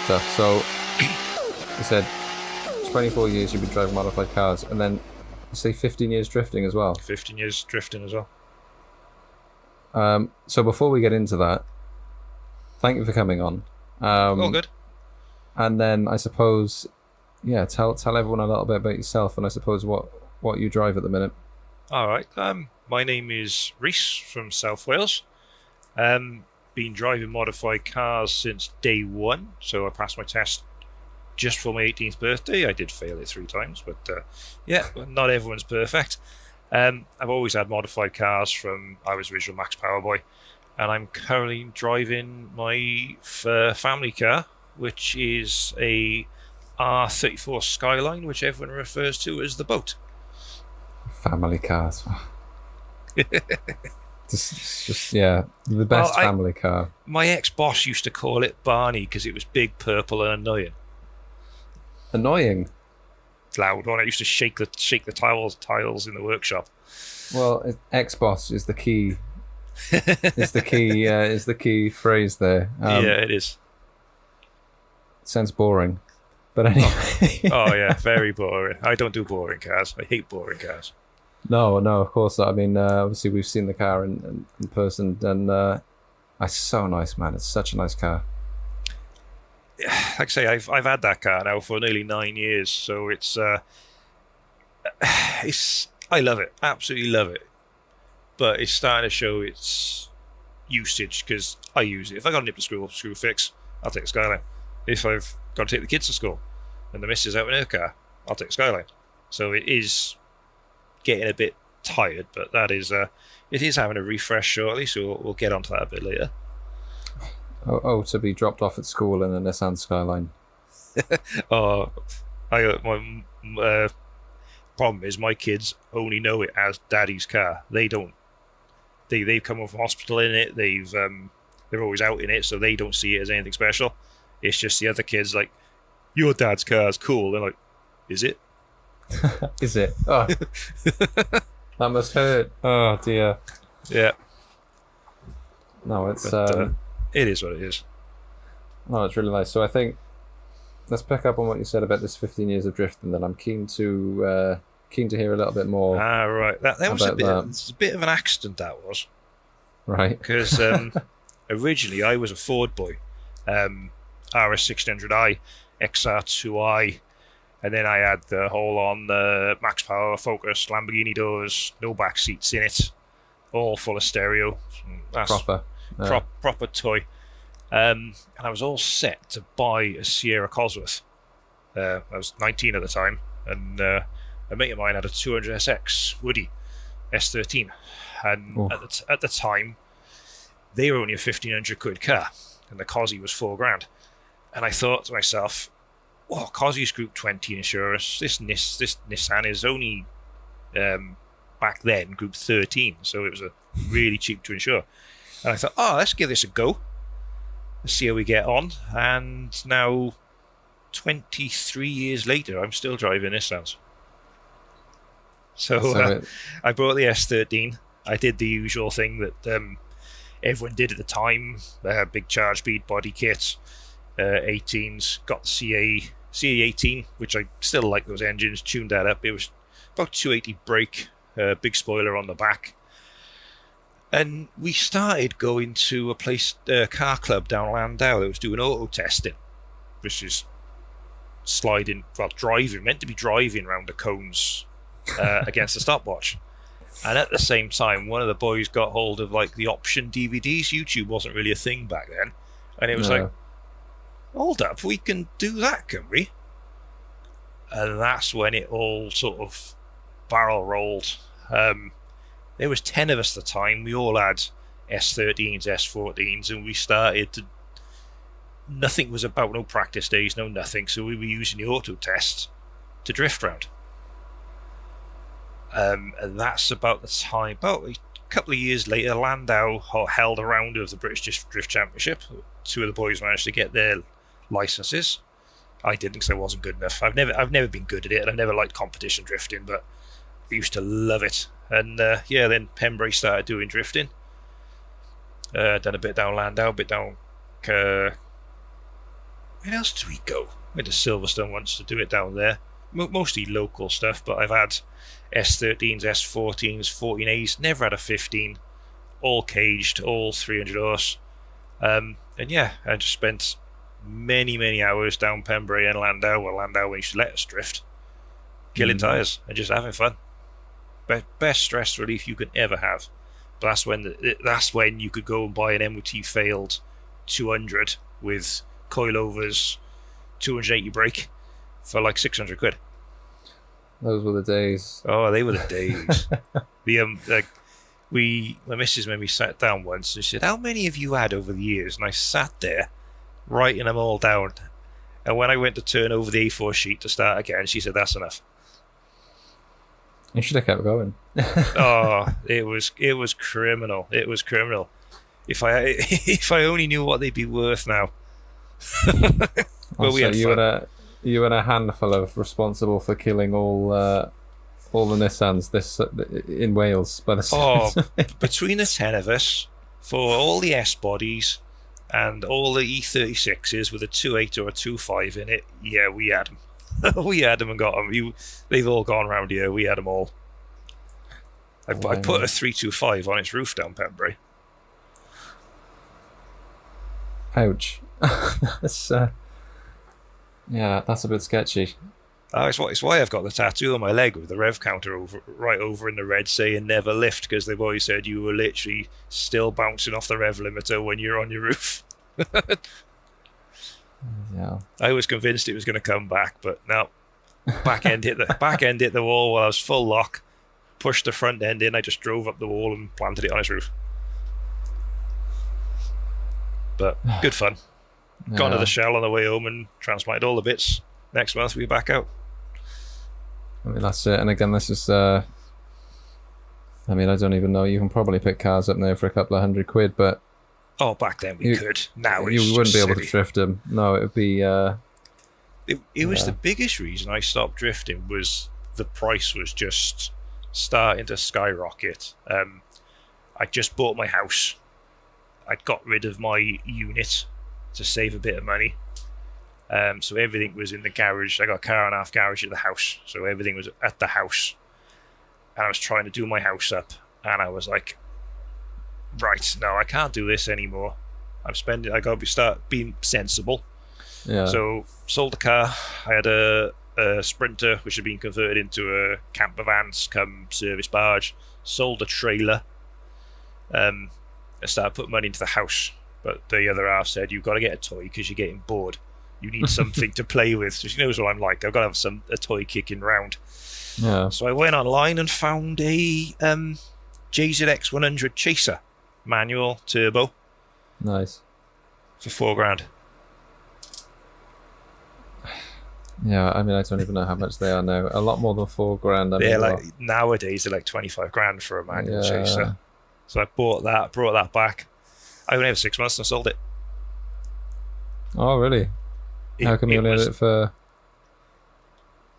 stuff. So you said 24 years you've been driving modified cars, and then you say 15 years drifting as well. 15 years drifting as well. So before we get into that, thank you for coming on. All good. And then I suppose, yeah, tell everyone a little bit about yourself, and I suppose what you drive at the minute. All right. My name is Rhys from South Wales. Been driving modified cars since day one. So I passed my test just for my 18th birthday. I did fail it 3 times, but yeah, not everyone's perfect. I've always had modified cars from I was original Max Power Boy, and I'm currently driving my family car, which is a R34 Skyline, which everyone refers to as the boat. Family cars. just the best family car. My ex-boss used to call it Barney because it was big, purple, and annoying. Annoying? It's loud. When I used to shake the tiles in the workshop. Well, ex-boss is the key. Is the key phrase there. Yeah, it is. Sounds boring, but anyway. Oh yeah, very boring. I don't do boring cars. I hate boring cars. No, of course not. I mean, obviously we've seen the car in person, and it's so nice, man. It's such a nice car. Like I say, I've had that car now for nearly 9 years, so it's I love it, absolutely love it. But it's starting to show its usage because I use it. If I got a nip to screw fix, I'll take a Skyline. If I've got to take the kids to school and the missus out in her car, I'll take a Skyline. So it is getting a bit tired, but it is having a refresh shortly, so we'll get onto that a bit later. To be dropped off at school in a Nissan Skyline. My problem is my kids only know it as Daddy's car. They don't. They've come home from hospital in it. They're always out in it, so they don't see it as anything special. It's just the other kids like, your dad's car is cool. They're like, is it? Is it? Oh, that must hurt. Oh dear. Yeah. No, it's it is what it is. No, it's really nice. So I think let's pick up on what you said about this 15 years of drifting. Then I'm keen to hear a little bit more. Right. That was a bit of an accident. That was right because originally I was a Ford boy, RS600i, XR2i, and then I had the whole on Max Power Focus, Lamborghini doors, no back seats in it, all full of stereo. That's proper toy. And I was all set to buy a Sierra Cosworth. I was 19 at the time, and a mate of mine had a 200SX Woody S13, and at the time they were only a 1,500 quid car, and the Cosy was $4,000. And I thought to myself, well, Cosy's Group 20 insurance. This Nissan is only back then Group 13, so it was really cheap to insure. And I thought, let's give this a go. Let's see how we get on. And now, 23 years later, I'm still driving Nissans. So I bought the S13. I did the usual thing that everyone did at the time. Big charge bead body kit, 18s. Got the CA18, which I still like those engines. Tuned that up. It was about 280 brake, big spoiler on the back. And we started going to a car club down Landau that was doing auto testing, which is meant to be driving around the cones against the stopwatch. And at the same time, one of the boys got hold of like the option DVDs. YouTube wasn't really a thing back then, and it was like, hold up, we can do that, can we? And that's when it all sort of barrel rolled. There was 10 of us at the time. We all had S13s, S14s, and we started to... Nothing was about, no practice days, no nothing, so we were using the auto test to drift round. And that's about the time, about a couple of years later, Landau held a round of the British Drift Championship. 2 of the boys managed to get their licenses. I didn't because I wasn't good enough. I've never been good at it, and I've never liked competition drifting, but I used to love it. And then Pembrey started doing drifting. Done a bit down Landau, a bit down Where else do we go? Went to Silverstone once to do it down there. Mostly local stuff, but I've had S13s, S14s, 14As, never had a 15. All caged, all 300 horse. And yeah, I just spent many hours down Pembrey and Landau, well, Landau when you should let us drift, killing tyres and just having fun. Best stress relief you can ever have. But that's when you could go and buy an MOT failed 200 with coilovers, 280 brake for like 600 quid. Those were the days. Oh, they were the days. My missus made me sat down once and she said, "How many have you had over the years?" And I sat there writing them all down. And when I went to turn over the A4 sheet to start again, she said, "That's enough." You should have kept going. Oh, it was criminal. It was criminal. If I only knew what they'd be worth now. But we had fun. You had a handful of responsible for killing all the Nissans in Wales by the sounds of it. Between the 10 of us, for all the S bodies and all the E36s with a 2.8 or a 2.5 in it, yeah, we had them. We had them and got them. They've all gone round here. We had them all. I put a 325 on its roof down Pembrey. Ouch. That's that's a bit sketchy. It's why I've got the tattoo on my leg with the rev counter right over in the red saying never lift, because they've always said you were literally still bouncing off the rev limiter when you're on your roof. Yeah. I was convinced it was going to come back, but no. Back end hit the wall while I was full lock. Pushed the front end in. I just drove up the wall and planted it on its roof. But good fun. Yeah. Got into the shell on the way home and transplanted all the bits. Next month we'll be back out. I mean, that's it. And again, this is I don't even know. You can probably pick cars up there for a couple of £100, but back then we could. Now you wouldn't be able silly to drift them. No, it would be. It was the biggest reason I stopped drifting was the price was just starting to skyrocket. I just bought my house. I got rid of my unit to save a bit of money. So everything was in the garage. I got a car and a half garage at the house, so everything was at the house. And I was trying to do my house up, and I was like, right, no, I can't do this anymore. I got to start being sensible. Yeah. So sold the car. I had a Sprinter which had been converted into a camper van come service barge. Sold a trailer. I started putting money into the house, but the other half said, "You've got to get a toy because you're getting bored. You need something to play with." So she knows what I'm like. I've got to have a toy kicking round. Yeah. So I went online and found a JZX 100 Chaser, manual turbo. Nice. For £4,000. Yeah, I mean, I don't even know how much they are now. A lot more than £4,000. They're nowadays they're like £25,000 for a manual Chaser. So I brought that back. I only had 6 months and I sold it. Oh, really? How come you only had it for?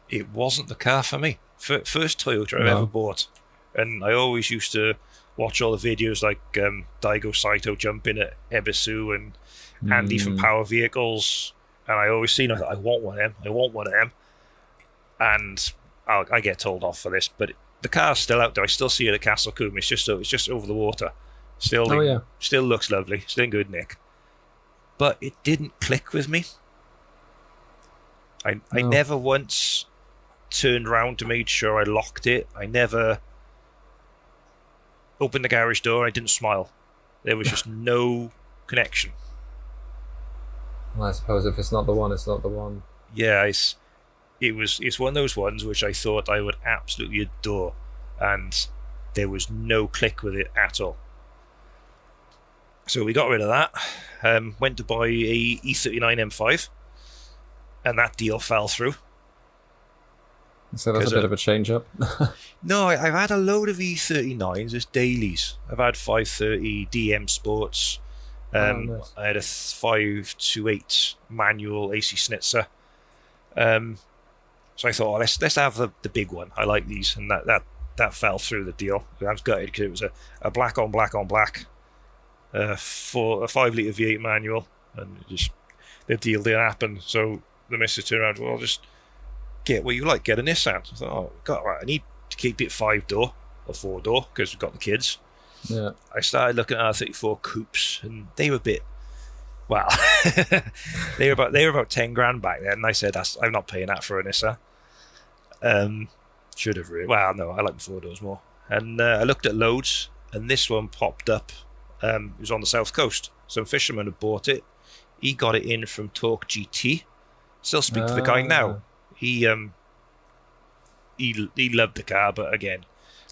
It wasn't the car for me. First Toyota I've ever bought, and I always used to watch all the videos like Daigo Saito jumping at Ebisu and Andy from Power Vehicles, and I always seen. I thought, I want one of them, and I get told off for this, but the car's still out there. I still see it at Castle Coombe. It's just over the water. Still looks lovely. Still in good nick. But it didn't click with me. I never once turned around to make sure I locked it. I never opened the garage door and I didn't smile. There was just no connection. Well, I suppose if it's not the one, it's not the one. Yeah, it's one of those ones which I thought I would absolutely adore, and there was no click with it at all. So we got rid of that. Went to buy a E39 M5, and that deal fell through. So that's a bit of a change up. No, I've had a load of E39s as dailies. I've had 530 DM Sports. Nice. I had a 528 manual AC Schnitzer. So I thought, let's have the big one. I like these, and that fell through the deal. I was gutted because it was a black on black, for a 5 litre V8 manual, and just the deal didn't happen. So the missus turned around, well, just get what you like, get a Nissan. I thought, oh, God, right, I need to keep it 5-door or 4-door because we've got the kids. Yeah. I started looking at R34 coupes, and they were a bit, well, they were about 10 grand back then. And I said, I'm not paying that for a Nissan. Should have really. Well, no, I like the 4-doors more. And I looked at loads, and this one popped up. It was on the south coast. Some fisherman had bought it. He got it in from Torque GT. Still speak to the guy now. He loved the car, but again,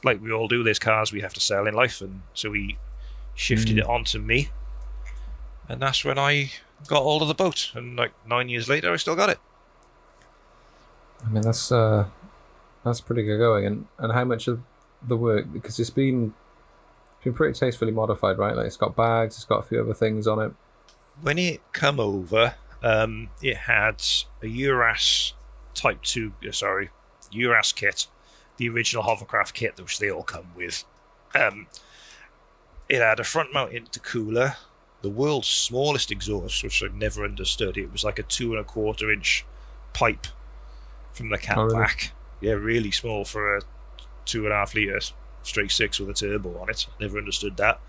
like we all do, there's cars we have to sell in life, and so he shifted it onto me, and that's when I got hold of the boat. And like 9 years later, I still got it. I mean, that's pretty good going. And how much of the work, because it's been pretty tastefully modified, right? Like it's got bags, it's got a few other things on it. When it come over, it had a Uras Type 2, Uras kit, the original hovercraft kit, which they all come with. It had a front mount intercooler, the world's smallest exhaust, which I've never understood. It was like a 2.25 inch pipe from the cat back. Yeah, really small for a 2.5 litre straight six with a turbo on it. Never understood that.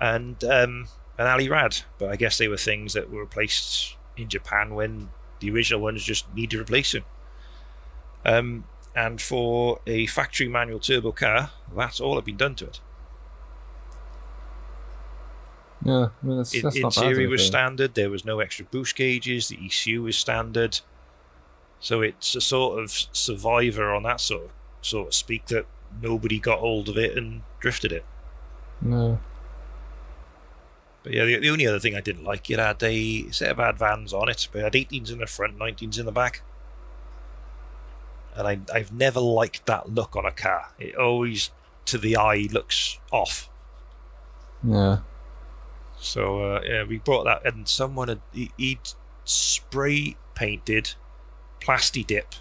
And an Ali Rad, but I guess they were things that were replaced in Japan when the original ones just needed replacing. And for a factory manual turbo car, that's all had been done to it. Yeah, I mean, that's not bad. Interior was standard. There was no extra boost gauges. The ECU was standard. So it's a sort of survivor on that sort of speak, that nobody got hold of it and drifted it. No. But yeah, the only other thing I didn't like, it had a set of advans on it, but it had 18s in the front, 19s in the back. And I've never liked that look on a car. It always, to the eye, looks off. Yeah. So yeah, we brought that, and someone he'd spray painted plasti dip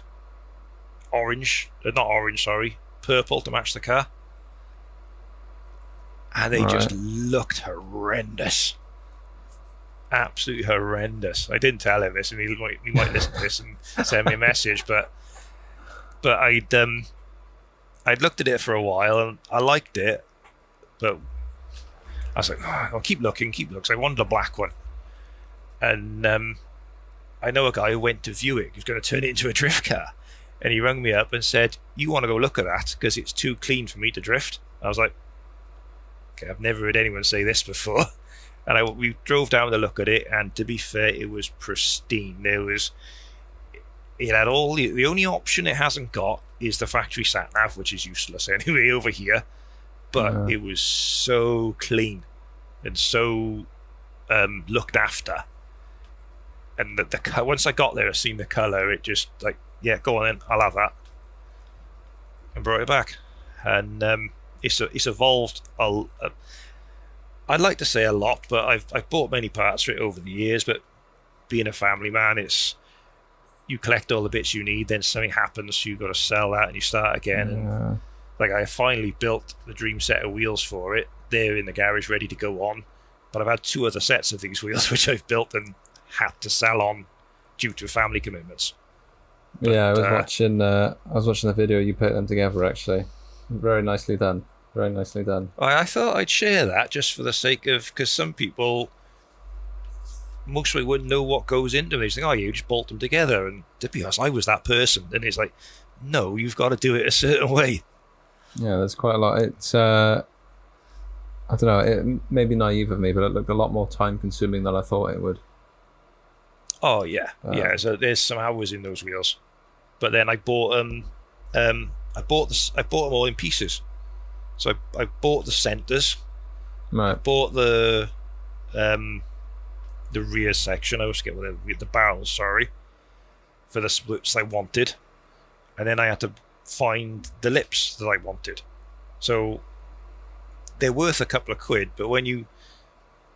purple to match the car, and they just looked horrendous, absolutely horrendous. I didn't tell him this, and he might listen to this and send me a message, but I'd looked at it for a while and I liked it, but I was like, oh, I'll keep looking. So I wanted a black one, and I know a guy who went to view it. He was going to turn it into a drift car, and he rang me up and said, "You want to go look at that because it's too clean for me to drift?" I was like, "Okay, I've never heard anyone say this before." And we drove down to look at it, and to be fair, it was pristine. It had all the only option it hasn't got is the factory sat nav, which is useless anyway over here. But it was so clean and so looked after. And the once I got there, I seen the colour, it just like, yeah, go on then, I'll have that. And brought it back. And it's evolved. I'd like to say a lot, but I've bought many parts for it over the years. But being a family man, you collect all the bits you need, then something happens, so you've got to sell that and you start again. And like, I finally built the dream set of wheels for it. They're in the garage ready to go on, but I've had 2 other sets of these wheels which I've built and had to sell on due to family commitments. But, yeah, I was watching the video you put them together, actually. Very nicely done. I thought I'd share that just for the sake of, because some people mostly wouldn't know what goes into it. They think, oh, you just bolt them together. And to be honest, I was that person. And it's like, no, you've got to do it a certain way. Yeah, there's quite a lot. It's, I don't know, it may be naive of me, but it looked a lot more time consuming than I thought it would. Oh, yeah. Yeah, so there's some hours in those wheels. But then I bought them, I bought them all in pieces. So I bought the centers. Right. I bought the rear section. I always get the barrels, sorry, for the splits I wanted, and then I had to find the lips that I wanted. So they're worth a couple of quid, but when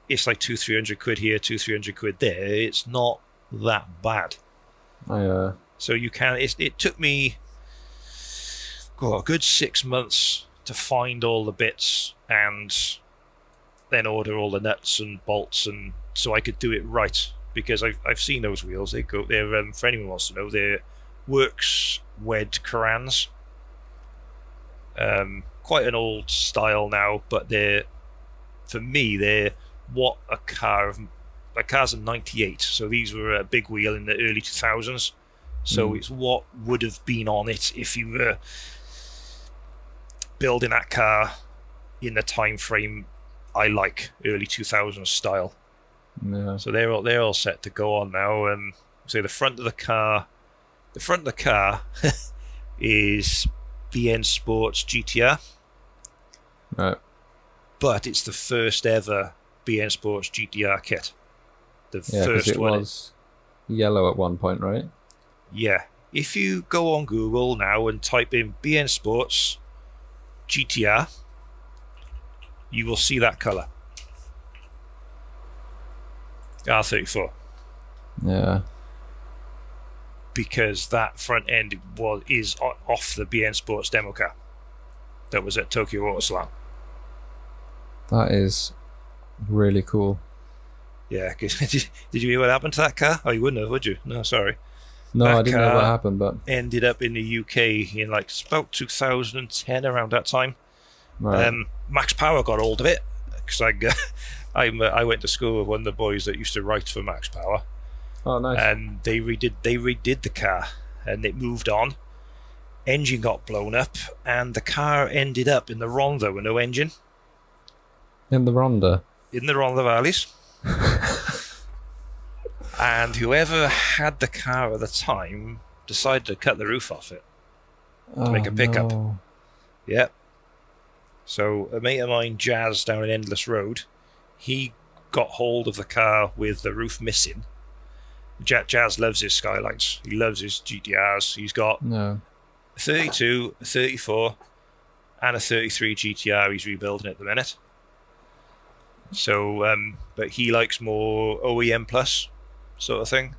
it's like 200-300 quid here, 200-300 quid there. It's not that bad. So you can. It took me a good 6 months to find all the bits and then order all the nuts and bolts, and so I could do it right. because I've seen those wheels. They're for anyone who wants to know, they're Works Wed Carans. Quite an old style now, but for me they're what a car's a '98, so these were a big wheel in the early 2000s. So it's what would have been on it if you were building that car in the time frame I like, early 2000s style. Yeah. So they're all set to go on now. So the front of the car is BN Sports GTR. Right. But it's the first ever BN Sports GTR kit. The Yeah, first it one. was yellow at one point, right? Yeah. If you go on Google now and type in BN Sports GTR, you will see that colour. R34. Yeah. Because that front end is off the BN Sports demo car that was at Tokyo Auto Salon. That is really cool. Yeah, cause did you hear what happened to that car? Oh, you wouldn't have, would you? No, sorry. No, that I didn't know what happened, but ended up in the UK in like about 2010, around that time. right. Max Power got hold of it because I went to school with one of the boys that used to write for Max Power. Oh, nice. And they redid the car, and it moved on. Engine got blown up, and the car ended up in the Ronda with no engine. In the Ronda. In the Ronda Valleys. And whoever had the car at the time decided to cut the roof off it to make a pickup. No. Yep. So a mate of mine, Jazz, down in Endless Road, he got hold of the car with the roof missing. Jazz loves his Skylines. He loves his GTRs. He's got No. a 32, a 34, and a 33 GTR he's rebuilding at the minute. So, but he likes more OEM plus sort of thing.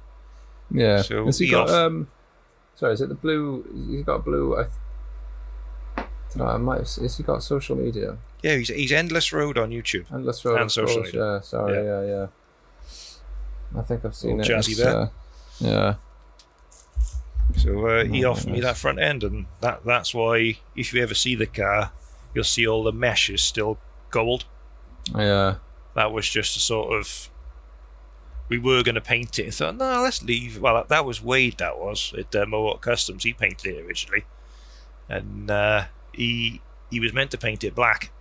Yeah. So Has he got sorry, is it the blue? He's got blue. I don't know. I might. Has he got social media? Yeah, he's Endless Road on YouTube. Endless Road And social Scrolls, media. Yeah. Sorry. Yeah. I think I've seen it. Jazzy It's, there. yeah. So he Oh, offered me nice. that front end, and that's why if you ever see the car, you'll see all the mesh is still gold. Yeah. That was just a sort of, we were going to paint it and thought, no, let's leave. Well, that was Wade, that was at Mohawk Customs. He painted it originally, and he was meant to paint it black,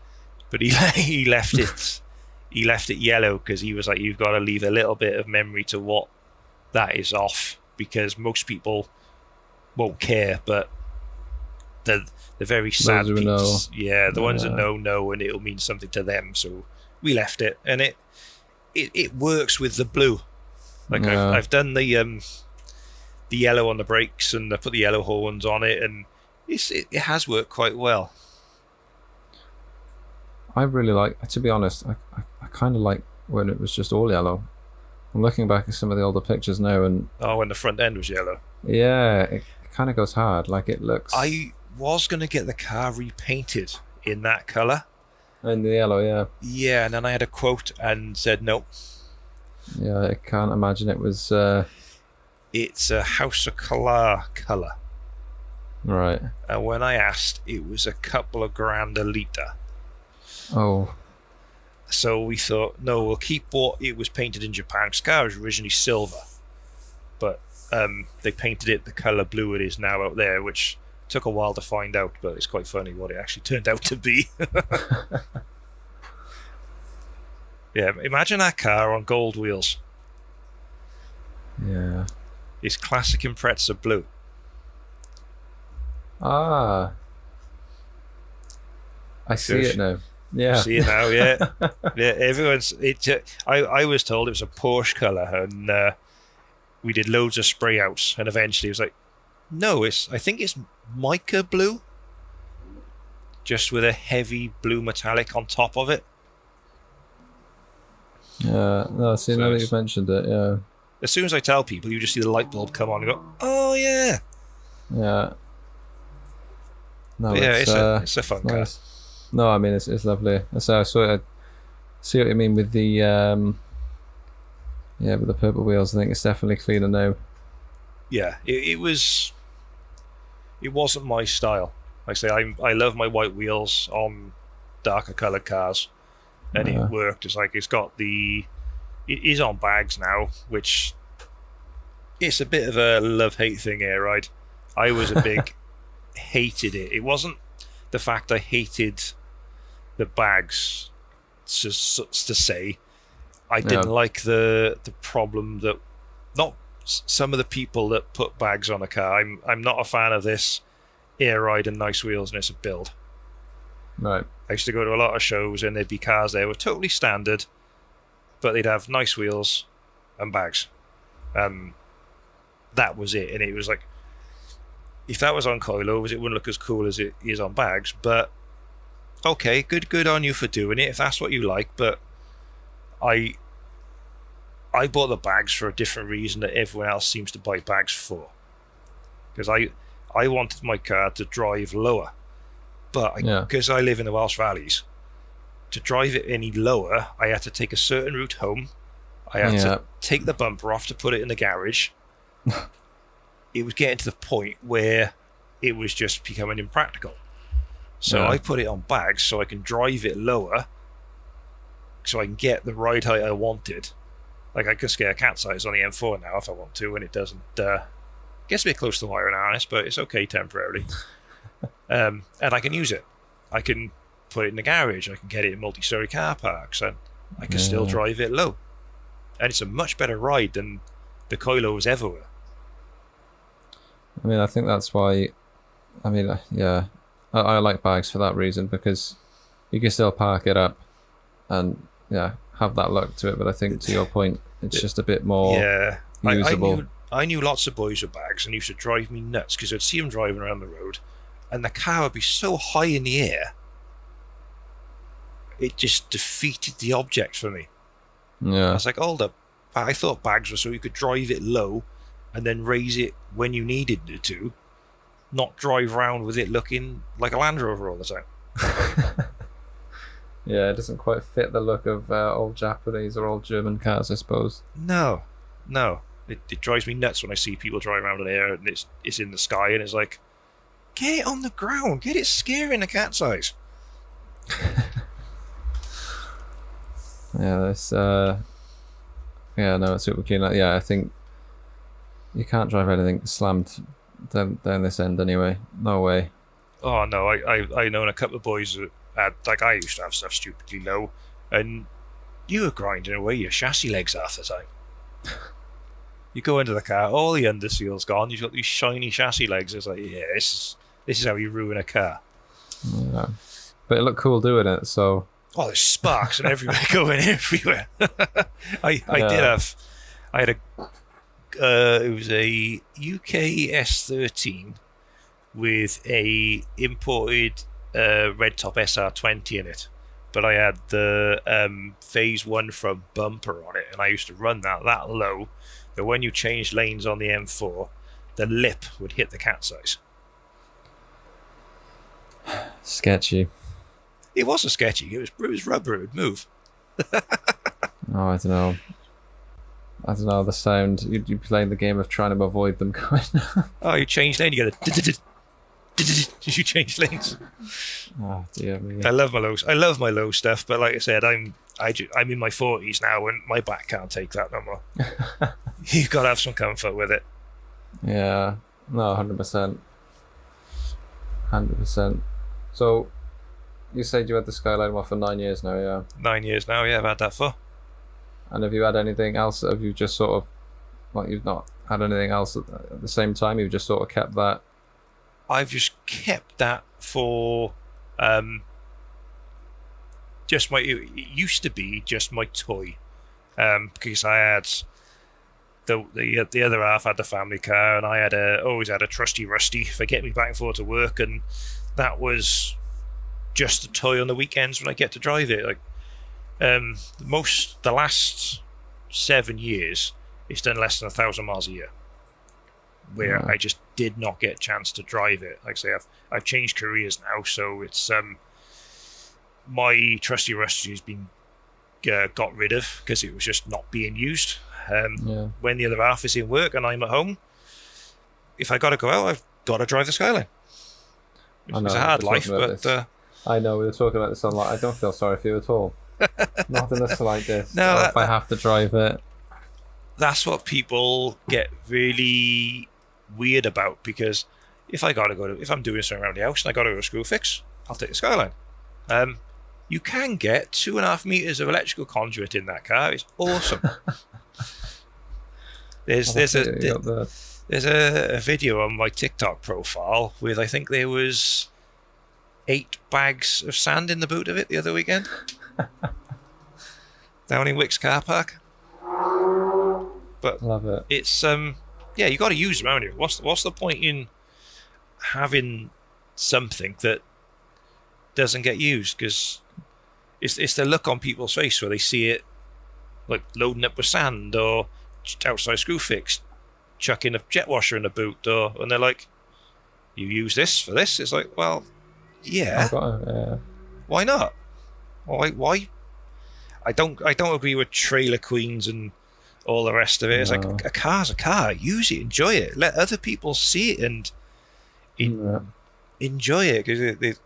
but he left it yellow because he was like, you've got to leave a little bit of memory to what that is off, because most people won't care, but the very sad Those who peeps, yeah, the ones that Yeah. know, and it'll mean something to them. So we left it, and it works with the blue. Like Yeah. I've done the yellow on the brakes, and I put the yellow horns on it, and it has worked quite well. I really like. To be honest, I kind of like when it was just all yellow. I'm looking back at some of the older pictures now, and Oh, when the front end was yellow. yeah, it kind of goes hard. Like it looks. I was going to get the car repainted in that colour. In the yellow, yeah. Yeah, and then I had a quote and said no. Yeah, I can't imagine it was. It's a House of Colour colour. Right. And when I asked, it was a couple of grand a litre. Oh. So we thought, no, we'll keep what it was painted in Japan. This car was originally silver, but they painted it the colour blue it is now out there, which took a while to find out, but it's quite funny what it actually turned out to be. Yeah, imagine that car on gold wheels. Yeah. It's classic Impreza blue. Ah. I see Yes. it now. Yeah. See it now, yeah. Yeah, everyone's. I was told it was a Porsche colour, and we did loads of spray outs, and eventually it was like, no, I think it's mica blue, just with a heavy blue metallic on top of it. Yeah. No, see, So now that it's- you've mentioned it, yeah. As soon as I tell people, you just see the light bulb come on and go, oh yeah. Yeah. No, But yeah, it's a fun car. nice. No, I mean it's lovely. So I sort of see what you mean with the Yeah, but the purple wheels, I think it's definitely cleaner now. Yeah, it was. It wasn't my style. Like I say, I love my white wheels on darker coloured cars, and it worked. It's like it's got the. It is on bags now, which it's a bit of a love-hate thing here, right? I was a big hated it. It wasn't the fact I hated the bags to say. I didn't like the problem that not some of the people that put bags on a car. I'm not a fan of this air ride and nice wheels and it's a build. Right. I used to go to a lot of shows and there'd be cars there were totally standard, but they'd have nice wheels and bags. That was it, and it was like if that was on coilovers, it wouldn't look as cool as it is on bags. But okay, good on you for doing it if that's what you like. But I bought the bags for a different reason that everyone else seems to buy bags for. Because I wanted my car to drive lower, but because I live in the Welsh Valleys, to drive it any lower, I had to take a certain route home. I had to take the bumper off to put it in the garage. It was getting to the point where it was just becoming impractical. So I put it on bags so I can drive it lower, so I can get the ride height I wanted. Like I can scare cat size on the M4 now if I want to, and it doesn't. Gets a bit close to wire and harness, but it's okay temporarily. And I can use it. I can put it in the garage. I can get it in multi-story car parks, and I can still drive it low. And it's a much better ride than the coilovers ever were. I mean, I think that's why. I mean, I like bags for that reason, because you can still park it up and have that look to it. But I think to your point, it's just a bit more usable. I knew lots of boys with bags, and used to drive me nuts because I'd see them driving around the road, and the car would be so high in the air, it just defeated the object for me. Yeah, I was like, hold up. I thought bags were so you could drive it low and then raise it when you needed it to, not drive around with it looking like a Land Rover all the time. Yeah, it doesn't quite fit the look of old Japanese or old German cars, I suppose. No. It drives me nuts when I see people driving around in the air and it's in the sky, and it's like, get it on the ground, get it scaring the cat's eyes. It's super keen. I think you can't drive anything slammed down this end anyway. No way. Oh no, I know a couple of boys that had, like, I used to have stuff stupidly low, and you were grinding away your chassis legs half the time. You go into the car, all the underseal's gone, you've got these shiny chassis legs. It's like, this is how you ruin a car. Yeah. But it looked cool doing it, so... Oh, there's sparks and everywhere, going everywhere. I had it was a UK S13 with a imported red top SR20 in it, but I had the phase 1 front bumper on it, and I used to run that low that when you changed lanes on the M4, the lip would hit the cat's eyes. Sketchy. It wasn't sketchy. It was rubber. It would move. Oh, I don't know. The sound. You playing the game of trying to avoid them going. Oh, you change lane. You got you change lanes. Oh dear me. I love my low stuff, but like I said, I'm in my 40s now, and my back can't take that no more. You've got to have some comfort with it. Yeah. No, 100%. 100%. So, you said you had the Skyline for 9 years now, yeah? 9 years now, yeah, I've had that for. And have you had anything else? Have you just sort of, like, you've not had anything else at the same time? You've just sort of kept that? I've just kept that for just my. It used to be just my toy, because I had the other half had the family car, and I had always had a trusty Rusty for getting me back and forth to work, and that was just a toy on the weekends when I get to drive it. Like the last 7 years, it's done less than 1,000 miles a year, where I just did not get a chance to drive it. Like I say, I've changed careers now, so it's my trusty Rusty has been got rid of because it was just not being used. Yeah. When the other half is in work and I'm at home, if I got to go out, I've got to drive the Skyline. It's a hard life, but I know we were talking about this a lot. I don't feel sorry for you at all. Not in the slightest. No, if I have to drive it, that's what people get really weird about, because if I'm doing something around the house and I got to go to screw fix, I'll take the Skyline. You can get 2.5 meters of electrical conduit in that car. It's awesome. There's a video on my TikTok profile with, I think there was 8 bags of sand in the boot of it the other weekend. Down in Wick's car park. But love it. It's you got to use them, haven't you? What's the point in having something that doesn't get used? Because it's the look on people's face where they see it, like loading up with sand or outside screw fix, chucking a jet washer in the boot, and they're like, "You use this for this?" It's like, well, yeah. Why not? Why? I don't agree with trailer queens and all the rest of it. It's like, a car's a car. Use it, enjoy it. Let other people see it and enjoy it. Because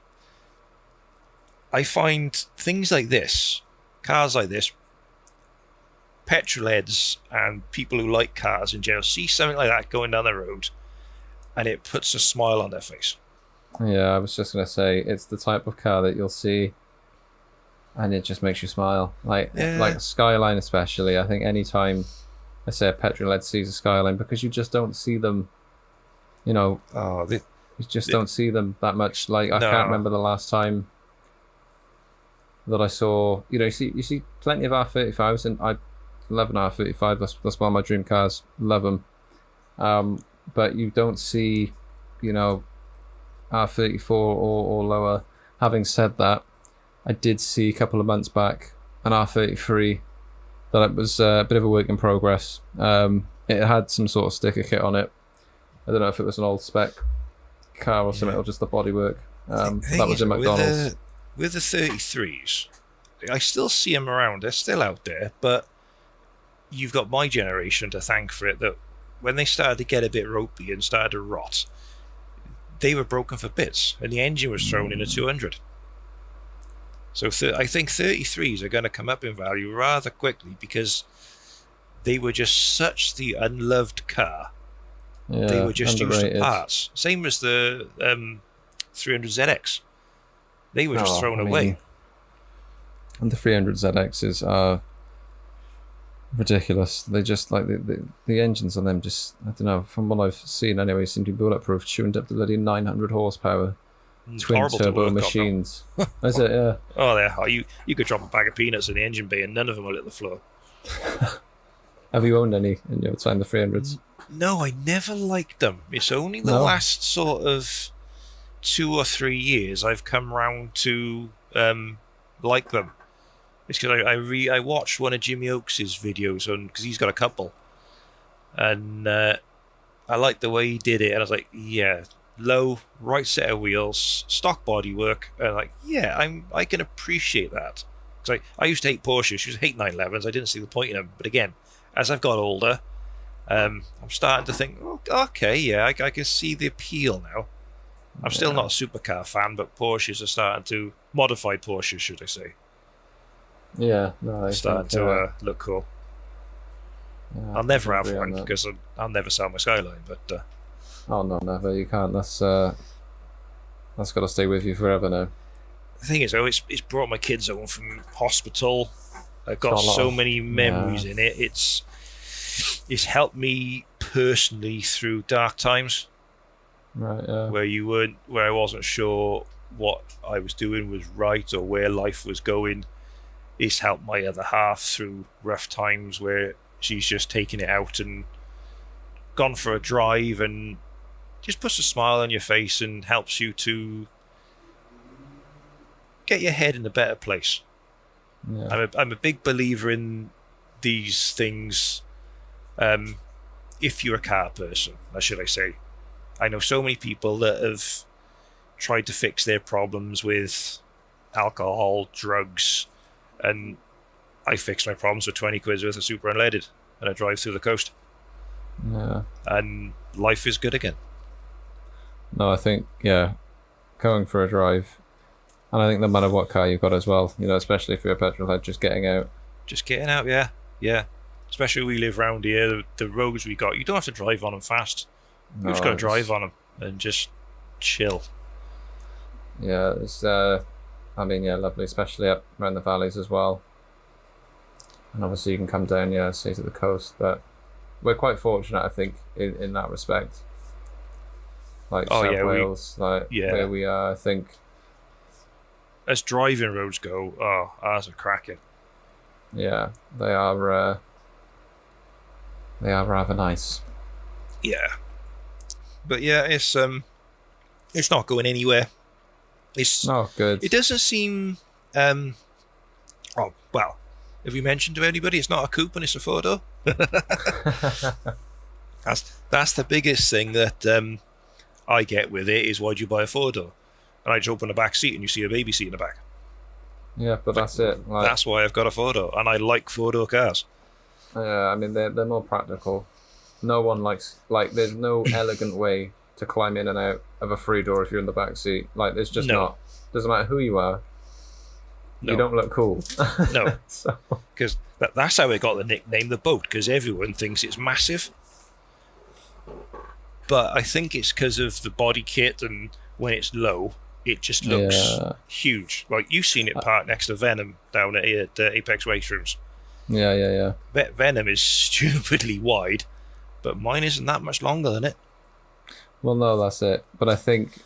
I find things like this, cars like this, petrol heads and people who like cars in general see something like that going down the road, and it puts a smile on their face. Yeah, I was just going to say, it's the type of car that you'll see and it just makes you smile. Like Skyline especially. I think anytime I say a petrol head sees a Skyline, because you just don't see them, you don't see them that much. Like, I can't remember the last time that I saw, you see plenty of R35s, and I love an R35. That's one of my dream cars. Love them. But you don't see, R34 or lower. Having said that, I did see a couple of months back an R33 that it was a bit of a work in progress. It had some sort of sticker kit on it. I don't know if it was an old spec car or something, or just the bodywork. That was in McDonald's. With the 33s, I still see them around. They're still out there, but you've got my generation to thank for it, that when they started to get a bit ropey and started to rot, they were broken for bits, and the engine was thrown in a 200. So I think 33s are going to come up in value rather quickly, because they were just such the unloved car. Yeah, they were just underrated. used to parts. Same as the 300ZX. They were just thrown away. And the 300ZXs are ridiculous. They just, like, the engines on them just, I don't know, from what I've seen anyway, seem to be bulletproof, tuned up to bloody 900 horsepower. Twin turbo machines. Is it? Yeah. Oh, yeah. You could drop a bag of peanuts in the engine bay and none of them will hit the floor. Have you owned any in your time, the 300s? No, I never liked them. It's only the last sort of 2 or 3 years I've come round to like them. It's because I watched one of Jimmy Oakes' videos because he's got a couple, and I liked the way he did it, and I was like, yeah, low, right set of wheels, stock bodywork, and I can appreciate that. Because I used to hate Porsches, I used to hate 911s. I didn't see the point in them, but again, as I've got older, I'm starting to think, okay, yeah, I can see the appeal now. I'm still not a supercar fan, but Porsches are starting to, modified Porsches, should I say. Yeah, no, starting to look cool. Yeah, I'll never have one because I'll never sell my Skyline, but oh no, never. You can't. That's got to stay with you forever now. The thing is, though, it's brought my kids home from hospital. I've got so many memories in it. It's helped me personally through dark times. Right. Yeah. Where I wasn't sure what I was doing was right or where life was going. It's helped my other half through rough times where she's just taken it out and gone for a drive and just puts a smile on your face and helps you to get your head in a better place. Yeah. I'm a big believer in these things. If you're a car person, or should I say, I know so many people that have tried to fix their problems with alcohol, drugs, and I fixed my problems with 20 quid worth of super unleaded. and I drive through the coast. Yeah. And life is good again. No, I think, yeah, going for a drive. And I think no matter what car you've got as well, you know, especially if you're a petrol head, just getting out. Just getting out, yeah. Yeah. Especially we live round here, the roads we got, you don't have to drive on them fast. You No, just got to drive on them and just chill. Yeah, it's, I mean, yeah, lovely, especially up around the valleys as well. And obviously you can come down, yeah, say to the coast, but we're quite fortunate, I think, in that respect. Like South Wales, where we are, I think. As driving roads go, ours are cracking. Yeah, they are rather nice. Yeah, but yeah, it's not going anywhere. It's good. It doesn't seem. Oh well, have you mentioned to anybody? It's not a coupe and it's a photo. That's the biggest thing that I get with it is, why'd you buy a photo? And I just open the back seat and you see a baby seat in the back. Yeah, but that's it. Like, that's why I've got a photo, and I like photo cars. Yeah, I mean they're more practical. No one likes there's no elegant way to climb in and out of a 3-door if you're in the back seat. Like there's just not. Doesn't matter who you are. No. You don't look cool. No, because that's how it got the nickname the boat, because everyone thinks it's massive. But I think it's because of the body kit, and when it's low, it just looks huge. Like you've seen it parked next to Venom down at Apex Racing. Yeah. Venom is stupidly wide, but mine isn't that much longer than it. Well, no, that's it. But I think,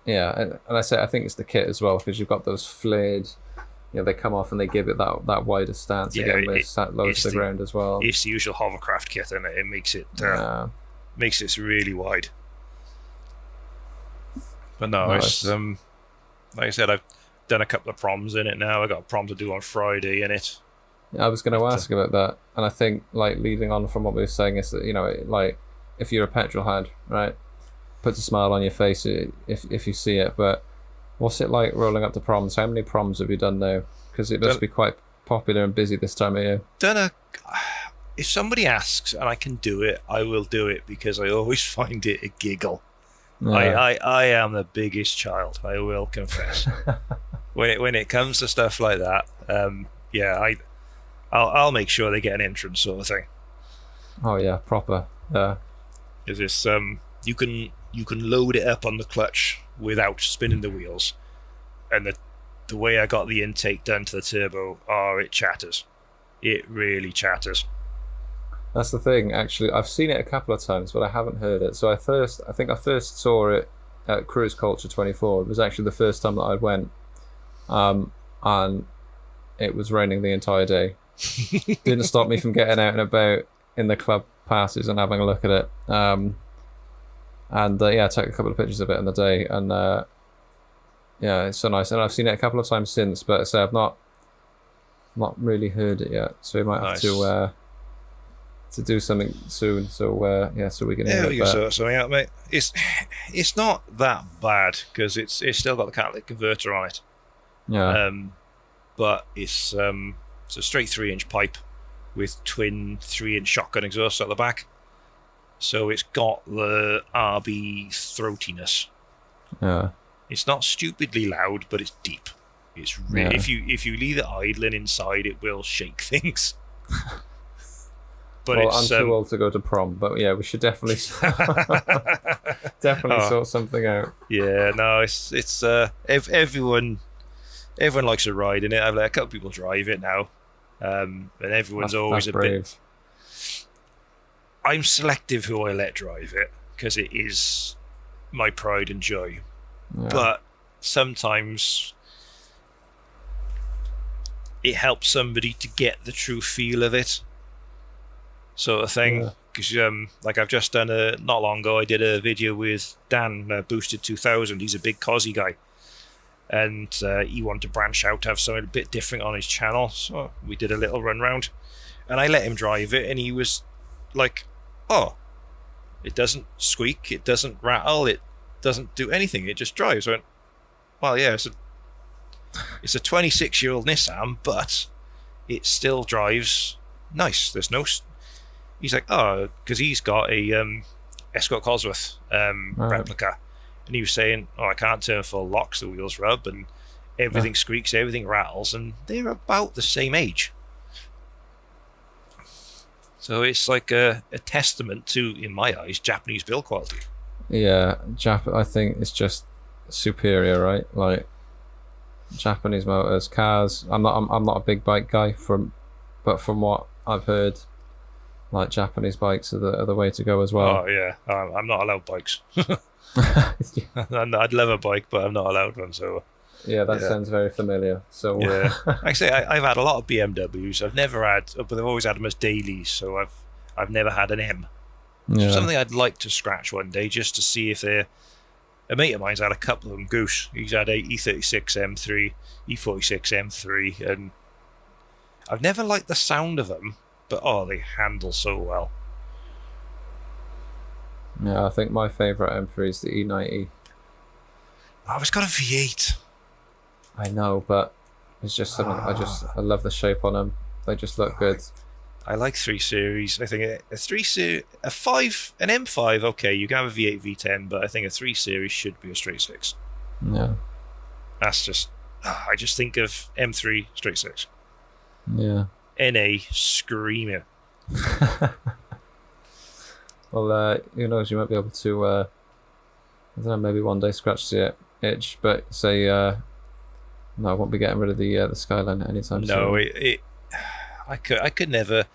yeah, and I think it's the kit as well, because you've got those flared. You know, they come off and they give it that wider stance again, where it's low to the ground as well. It's the usual hovercraft kit, and it makes it really wide. But no, it's like I said, I've done a couple of proms in it now. I got a prom to do on Friday in it. I was going to ask about that, and I think like leading on from what we were saying is that, you know, like if you're a petrol head, right, puts a smile on your face if you see it. But what's it like rolling up to proms? How many proms have you done now? Because it must be quite popular and busy this time of year. If somebody asks and I can do it, I will do it, because I always find it a giggle. Yeah. I am the biggest child, I will confess. when it comes to stuff like that, I'll make sure they get an entrance sort of thing. Oh yeah, proper. Yeah. Is this you can load it up on the clutch without spinning the wheels, and the way I got the intake done to the turbo, it chatters. It really chatters. That's the thing, actually. I've seen it a couple of times, but I haven't heard it. So I think I first saw it at Cruise Culture 24. It was actually the first time that I went, and it was raining the entire day. Didn't stop me from getting out and about in the club passes and having a look at it. I took a couple of pictures of it in the day, and it's so nice. And I've seen it a couple of times since, but I've not really heard it yet. So we might have to do something soon, so we can hear it. Yeah, sort something out, mate. It's not that bad, because it's still got the catalytic converter on it. Yeah. But it's a straight 3-inch pipe with twin 3-inch shotgun exhausts at the back, so it's got the RB throatiness. Yeah. It's not stupidly loud, but it's deep. It's really if you leave it idling inside, it will shake things. But I'm too old to go to prom, but yeah, we should definitely sort something out. Yeah, no, it's everyone likes to ride in it. I've let a couple of people drive it now, and everyone's always a bit. I'm selective who I let drive it, because it is my pride and joy. Yeah. But sometimes it helps somebody to get the true feel of it, sort of thing. Because like I've just done not long ago, I did a video with Dan, Boosted 2000. He's a big Cosy guy, and he wanted to branch out to have something a bit different on his channel, so we did a little run round, and I let him drive it, and he was like, oh, it doesn't squeak, it doesn't rattle, it doesn't do anything, it just drives. I went, well, yeah, it's a 26-year-old Nissan, but it still drives nice. There's no. He's like, oh, because he's got a Escort Cosworth replica, and he was saying, oh, I can't turn full locks, the wheels rub, and everything squeaks, everything rattles, and they're about the same age. So it's like a testament to, in my eyes, Japanese build quality. Yeah, I think it's just superior, right? Like Japanese motors, cars. I'm not a big bike guy, but from what I've heard, like Japanese bikes are the way to go as well. Oh yeah, I'm not allowed bikes. I'd love a bike, but I'm not allowed one. So yeah, that sounds very familiar. So yeah, like I say, I've had a lot of BMWs. I've never had, but I've always had them as dailies. So I've never had an M. Yeah. Something I'd like to scratch one day, just to see if they're. A mate of mine's had a couple of them. Goose, he's had a E36 M3, E46 M3, and I've never liked the sound of them, but they handle so well. Yeah, I think my favourite M3 is the E90. Oh, it's got a V8. I know, but it's just something I love the shape on them. They just look good. I like 3 Series. I think a 3 Series, an M5. Okay, you can have a V8, V10, but I think a 3 Series should be a straight 6. Yeah, that's just. I just think of M3 straight 6. Yeah. NA screaming. Well, who knows? You might be able to. I don't know. Maybe one day scratch the itch, but say. No, I won't be getting rid of the Skyline anytime soon. No, I could never.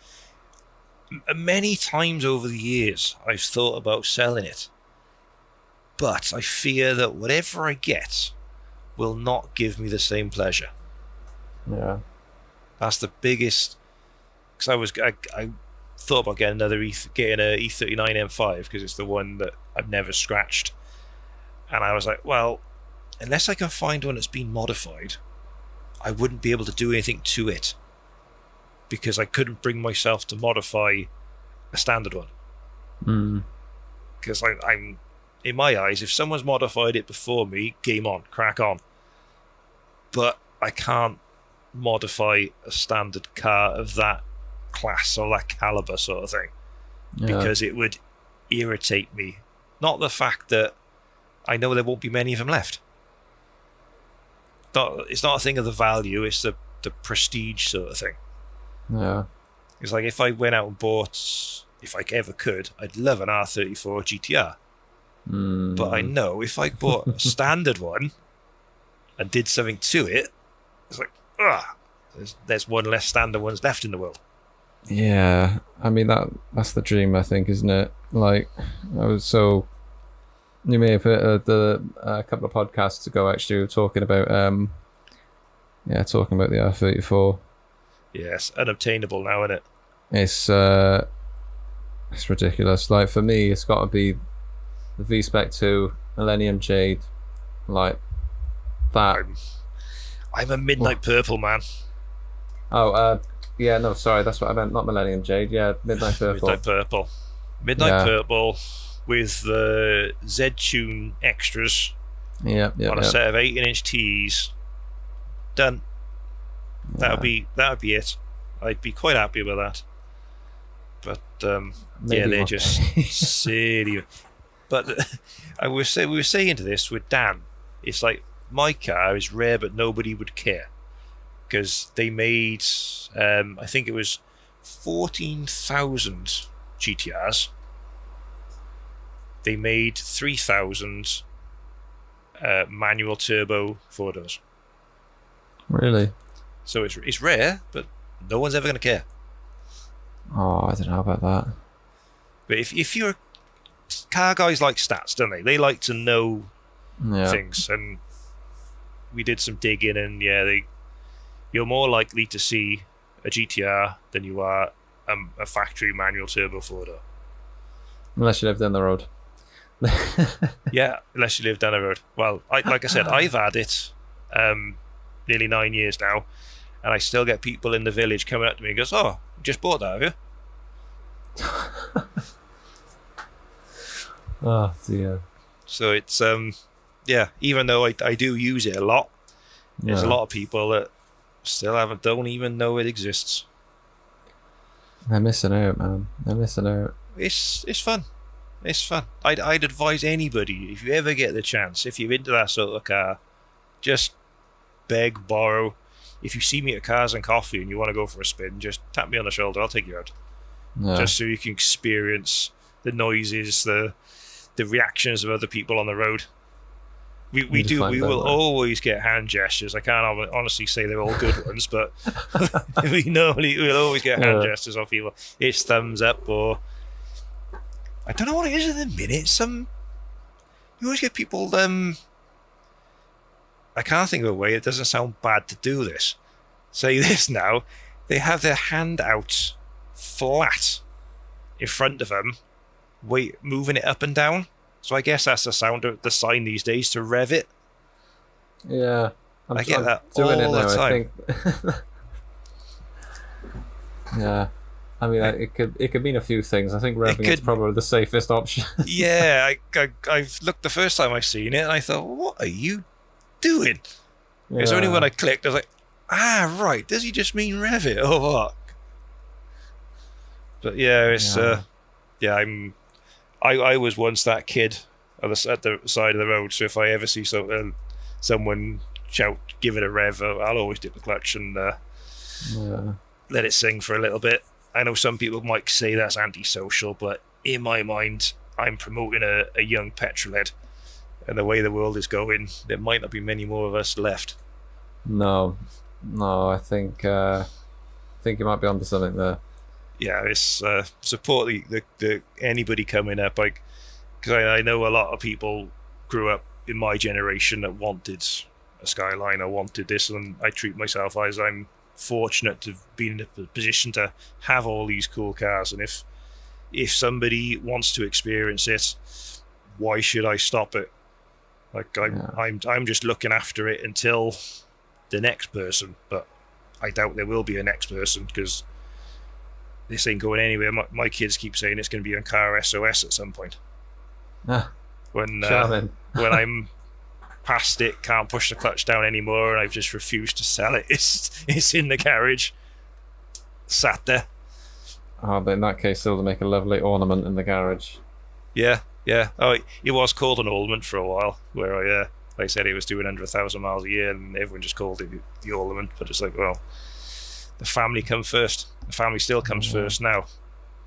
Many times over the years, I've thought about selling it, but I fear that whatever I get will not give me the same pleasure. Yeah, that's the biggest. Because I thought about getting getting a E39 M5 because it's the one that I've never scratched, and I was like, well, unless I can find one that's been modified, I wouldn't be able to do anything to it. Because I couldn't bring myself to modify a standard one. Because I'm, in my eyes, if someone's modified it before me, game on, crack on. But I can't modify a standard car of that class or that caliber sort of thing. Because it would irritate me. Not the fact that I know there won't be many of them left. It's not a thing of the value, it's the prestige sort of thing. Yeah. It's like if I went out and bought, if I ever could, I'd love an R34 GTR. But I know if I bought a standard one and did something to it, it's like, there's one less standard ones left in the world. Yeah, I mean that's the dream, I think, isn't it? Like, you may have heard a couple of podcasts ago actually, we were talking about the R34. Yes, unobtainable now, isn't it? It's ridiculous. Like for me, it's got to be the V-Spec 2, Millennium Jade, like that. I'm a Midnight Purple man. Yeah, no, sorry, that's what I meant. Not Millennium Jade. Yeah, Midnight Purple. Midnight Purple with the Z-Tune extras. Yeah. On a set of 18-inch T's. Done. That would be it. I'd be quite happy with that. But they're just silly. But we were saying to this with Dan. It's like my car is rare, but nobody would care because they made I think it was 14,000 GTRs. They made 3,000 manual turbo 4-doors. Really? So it's rare, but no one's ever going to care. Oh, I don't know about that. But if you're car guys like stats, don't they? They like to know things, and we did some digging, and you're more likely to see a GTR than you are a factory manual turbo 4-door. Unless you live down the road. Yeah, unless you live down the road. Well, like I said, I've had it nearly 9 years now, and I still get people in the village coming up to me and goes, "Oh, you just bought that, have you?" Oh dear. So it's even though I do use it a lot, there's a lot of people that still don't even know it exists. They're missing out, man. They're missing out. It's fun. It's fun. I'd advise anybody, if you ever get the chance, if you're into that sort of car, just beg, borrow. If you see me at Cars and Coffee and you want to go for a spin, just tap me on the shoulder. I'll take you out. Yeah. Just so you can experience the noises, the reactions of other people on the road. We will always get hand gestures. I can't honestly say they're all good ones, but we'll always get hand gestures off people. It's thumbs up, or I don't know what it is at the minute. You always get people. I can't think of a way. It doesn't sound bad to do this. Say this now. They have their hand out flat in front of them, moving it up and down. So I guess that's the sound of the sign these days to rev it. Yeah, I get that all the time. I think. Yeah, I mean, it could mean a few things. I think revving is probably the safest option. Yeah, I've looked the first time I seen it, and I thought, what are you doing? Yeah. It's only when I clicked, I was like, right. Does he just mean rev it or what? But yeah, it's I was once that kid at the side of the road, so if I ever see someone shout, give it a rev, I'll always dip the clutch and let it sing for a little bit. I know some people might say that's antisocial, but in my mind, I'm promoting a young petrolhead, and the way the world is going, there might not be many more of us left. No, I think you might be onto something there. Yeah, it's support the anybody coming up, because I know a lot of people grew up in my generation that wanted a Skyline, I wanted this, and I treat myself as I'm fortunate to be in a position to have all these cool cars, and if somebody wants to experience it, why should I stop it? I'm just looking after it until the next person, but I doubt there will be a next person, because this ain't going anywhere. My kids keep saying it's going to be on car SOS at some point. When I'm past it, can't push the clutch down anymore, and I've just refused to sell it. It's in the garage, sat there. Oh, but in that case, they'll make a lovely ornament in the garage. Yeah. Oh, it was called an ornament for a while, where I said it was doing under 1,000 miles a year, and everyone just called it the ornament. But it's like, well, the family come first. The family still comes first now,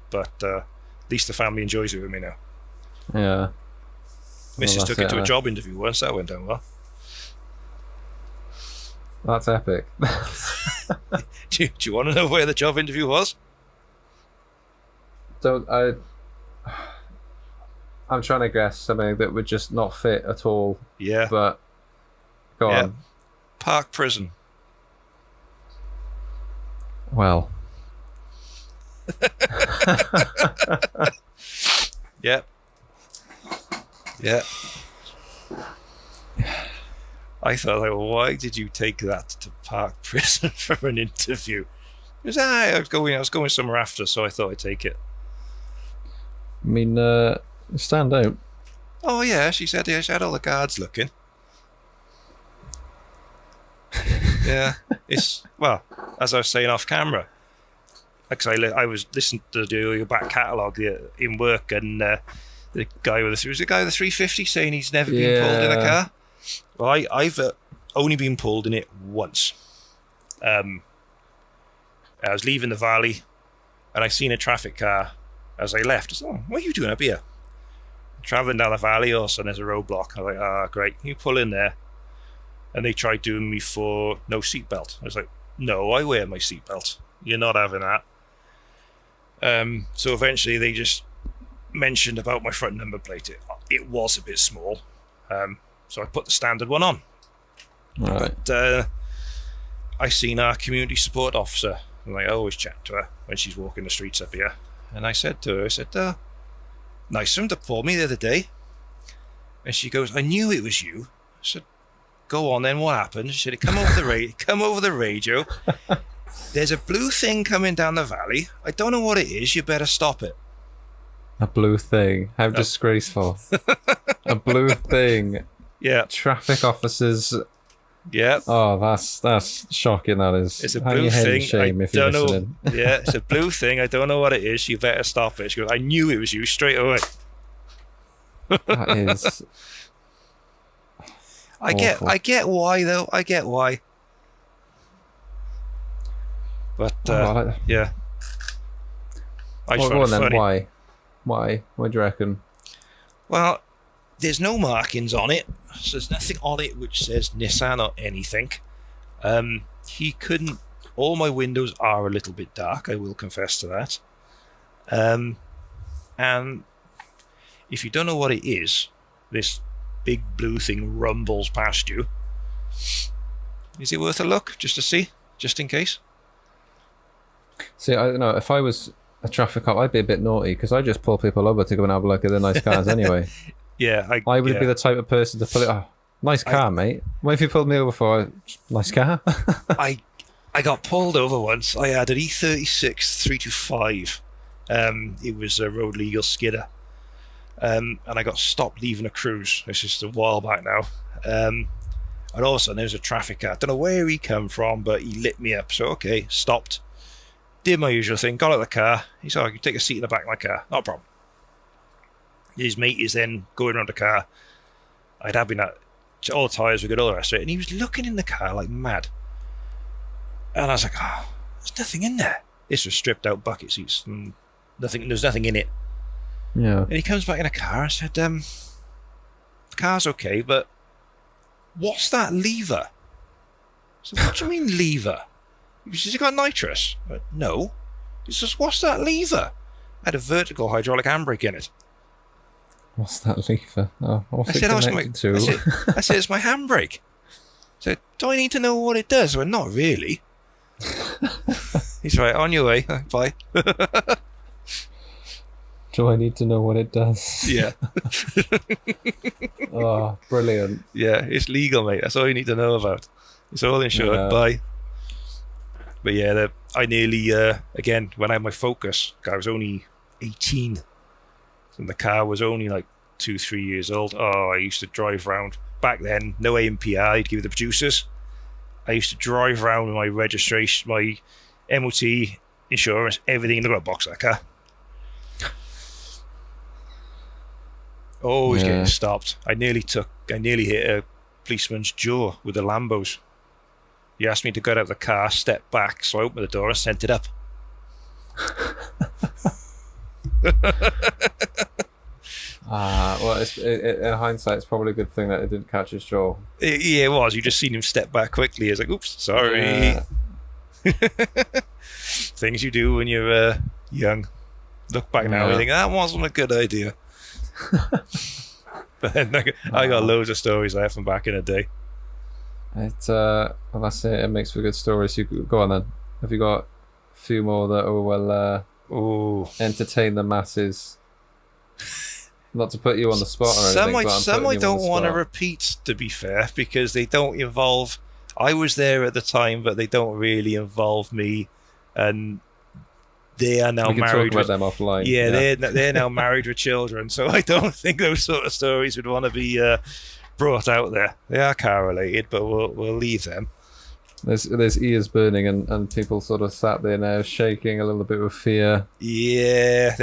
but at least the family enjoys it with me now. Yeah. Mrs. took it to a job interview once. That went down well. That's epic. Do you want to know where the job interview was? I'm trying to guess something that would just not fit at all. Yeah. But go on. Park prison. Well. Yeah. I thought, why did you take that to park prison for an interview? Because I was going somewhere after, so I thought I'd take it. I mean, stand out. Oh yeah, she said she had all the guards looking. Yeah, it's as I was saying off camera, because I was listening to your back catalogue in work, and the guy with the 350 saying he's never been pulled in a car. Well, I've only been pulled in it once. I was leaving the valley, and I seen a traffic car as I left. I said, what are you doing up here? Travelling down the valley, all of a sudden there's a roadblock. I was like, great, you pull in there. And they tried doing me for no seatbelt. I was like, no, I wear my seatbelt. You're not having that. So eventually they just mentioned about my front number plate. It was a bit small. So I put the standard one on. Right. But I seen our community support officer, and I always chat to her when she's walking the streets up here. And I said to her, nice of him to pull me the other day. And she goes, I knew it was you. I said, go on then, what happened? She said, come over the radio. There's a blue thing coming down the valley. I don't know what it is. You better stop it. A blue thing. How disgraceful. A blue thing. Yeah. Traffic officers Yeah. Oh, that's shocking. That is. It's a Hang blue your head in thing. shame I if you're don't know. listening. Yeah, it's a blue thing. I don't know what it is. You better stop it. She goes, I knew it was you straight away. That is. Awful. I get why though. I get why. But yeah. I just Well, go on find it then. funny. Why? What do you reckon? Well, there's no markings on it, so there's nothing on it which says Nissan or anything. He couldn't. All my windows are a little bit dark. I will confess to that. And if you don't know what it is, this big blue thing rumbles past you. Is it worth a look just to see, just in case? See, I don't know. If I was a traffic cop, I'd be a bit naughty because I just pull people over to go and have a look at their nice cars anyway. Yeah, I would be the type of person to pull it. Oh, nice car, mate. What have you pulled me over for? Nice car. I got pulled over once. I had an E36 325. It was a road legal skidder. And I got stopped leaving a cruise. This is a while back now. And all of a sudden there was a traffic car. I don't know where he come from, but he lit me up. So okay, stopped. Did my usual thing, got out of the car. He said, I can take a seat in the back of my car. No problem. His mate is then going around the car. I'd have been at all the tyres were good, all the rest of it. And he was looking in the car like mad. And I was like, oh, there's nothing in there. This was stripped out bucket seats and there's nothing in it. Yeah. And he comes back in a car and said, the car's okay, but what's that lever? I said, what do you mean lever? He says, you got nitrous? I went, no. He says, what's that lever? I had a vertical hydraulic handbrake in it. What's that lever? Oh, what's it connected to? I said, it's my handbrake. So, do I need to know what it does? I went, not really. He's right, on your way. Bye. Do I need to know what it does? Yeah. Oh, brilliant. Yeah, it's legal, mate. That's all you need to know about. It's all insured. Yeah. Bye. But yeah, I nearly, again, when I had my Focus, I was only 18. And the car was only like 2-3 years old. Oh, I used to drive around. Back then, no AMPR, I'd give it the producers. I used to drive around with my registration, my MOT, insurance, everything in the glove box of that car. Always getting stopped. I nearly hit a policeman's jaw with the Lambos. He asked me to get out of the car, step back, so I opened the door and sent it up. Well, in hindsight, it's probably a good thing that it didn't catch his jaw. Yeah, it was. You just seen him step back quickly. It's like, oops, sorry. Yeah. Things you do when you're young. Look back now, you think, that wasn't a good idea. But then I got loads of stories there from back in the day. Well, that's it. It makes for good stories. You go on then. Have you got a few more that will entertain the masses? Not to put you on the spot or anything. Some I don't want to repeat, to be fair, because they don't involve. I was there at the time, but they don't really involve me, and they are now we can married. Talk about them offline. Yeah, they're now married with children, so I don't think those sort of stories would want to be brought out there. They are car related, but we'll leave them. There's ears burning and people sort of sat there now shaking a little bit with fear. Yeah,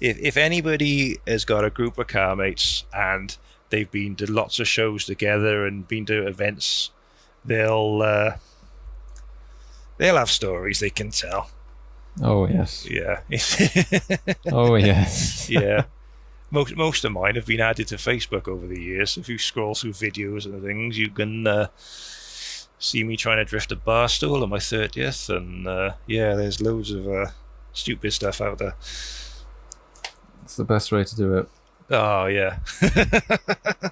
If anybody has got a group of car mates and they've been to lots of shows together and been to events, they'll have stories they can tell. Oh yes. Yeah. Oh yes. Yeah. Most of mine have been added to Facebook over the years. If you scroll through videos and things, you can see me trying to drift a bar stool on my 30th, and there's loads of stupid stuff out there. It's the best way to do it. Oh yeah. The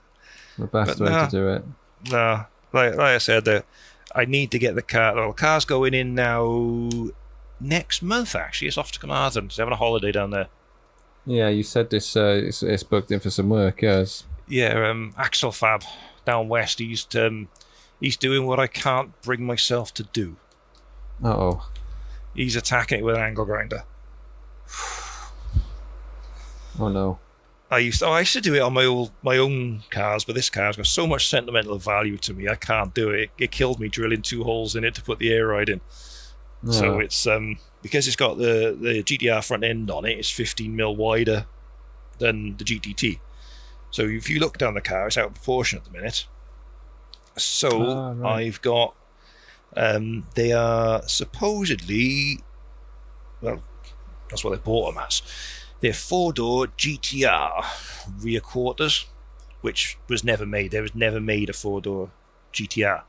best way to do it. No, like I said, I need to get the car. Well, the car's going in now next month. Actually, it's off to Carmarthen. It's having a holiday down there. Yeah, you said this. It's booked in for some work. Yes. Yeah, Axel Fab down west. He's doing what I can't bring myself to do. Uh-oh. He's attacking it with an angle grinder. Oh no. I used to do it on my own cars, but this car's got so much sentimental value to me. I can't do it. It killed me drilling 2 holes in it to put the air ride in. So Yeah. it's because it's got the GTR front end on it. It's 15 mil wider than the GTT. So if you look down the car, it's out of proportion at the minute. So Right. I've got they are supposedly, well, that's what they bought them as. They're 4-door GTR rear quarters, which was never made. There was never made a 4-door GTR.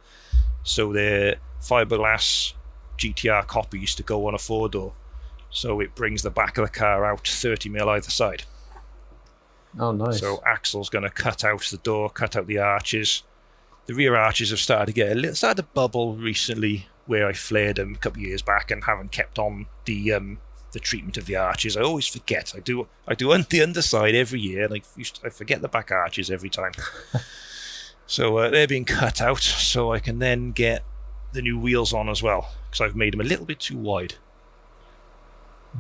So they're fiberglass GTR copies to go on a 4-door. So it brings the back of the car out 30 mil either side. Oh, nice. So Axel's going to cut out the door, cut out the arches. The rear arches have started to get started to bubble recently, where I flared them a couple of years back and haven't kept on the treatment of the arches. I always forget. I do on the underside every year, and I forget the back arches every time. So they're being cut out, so I can then get the new wheels on as well, because I've made them a little bit too wide.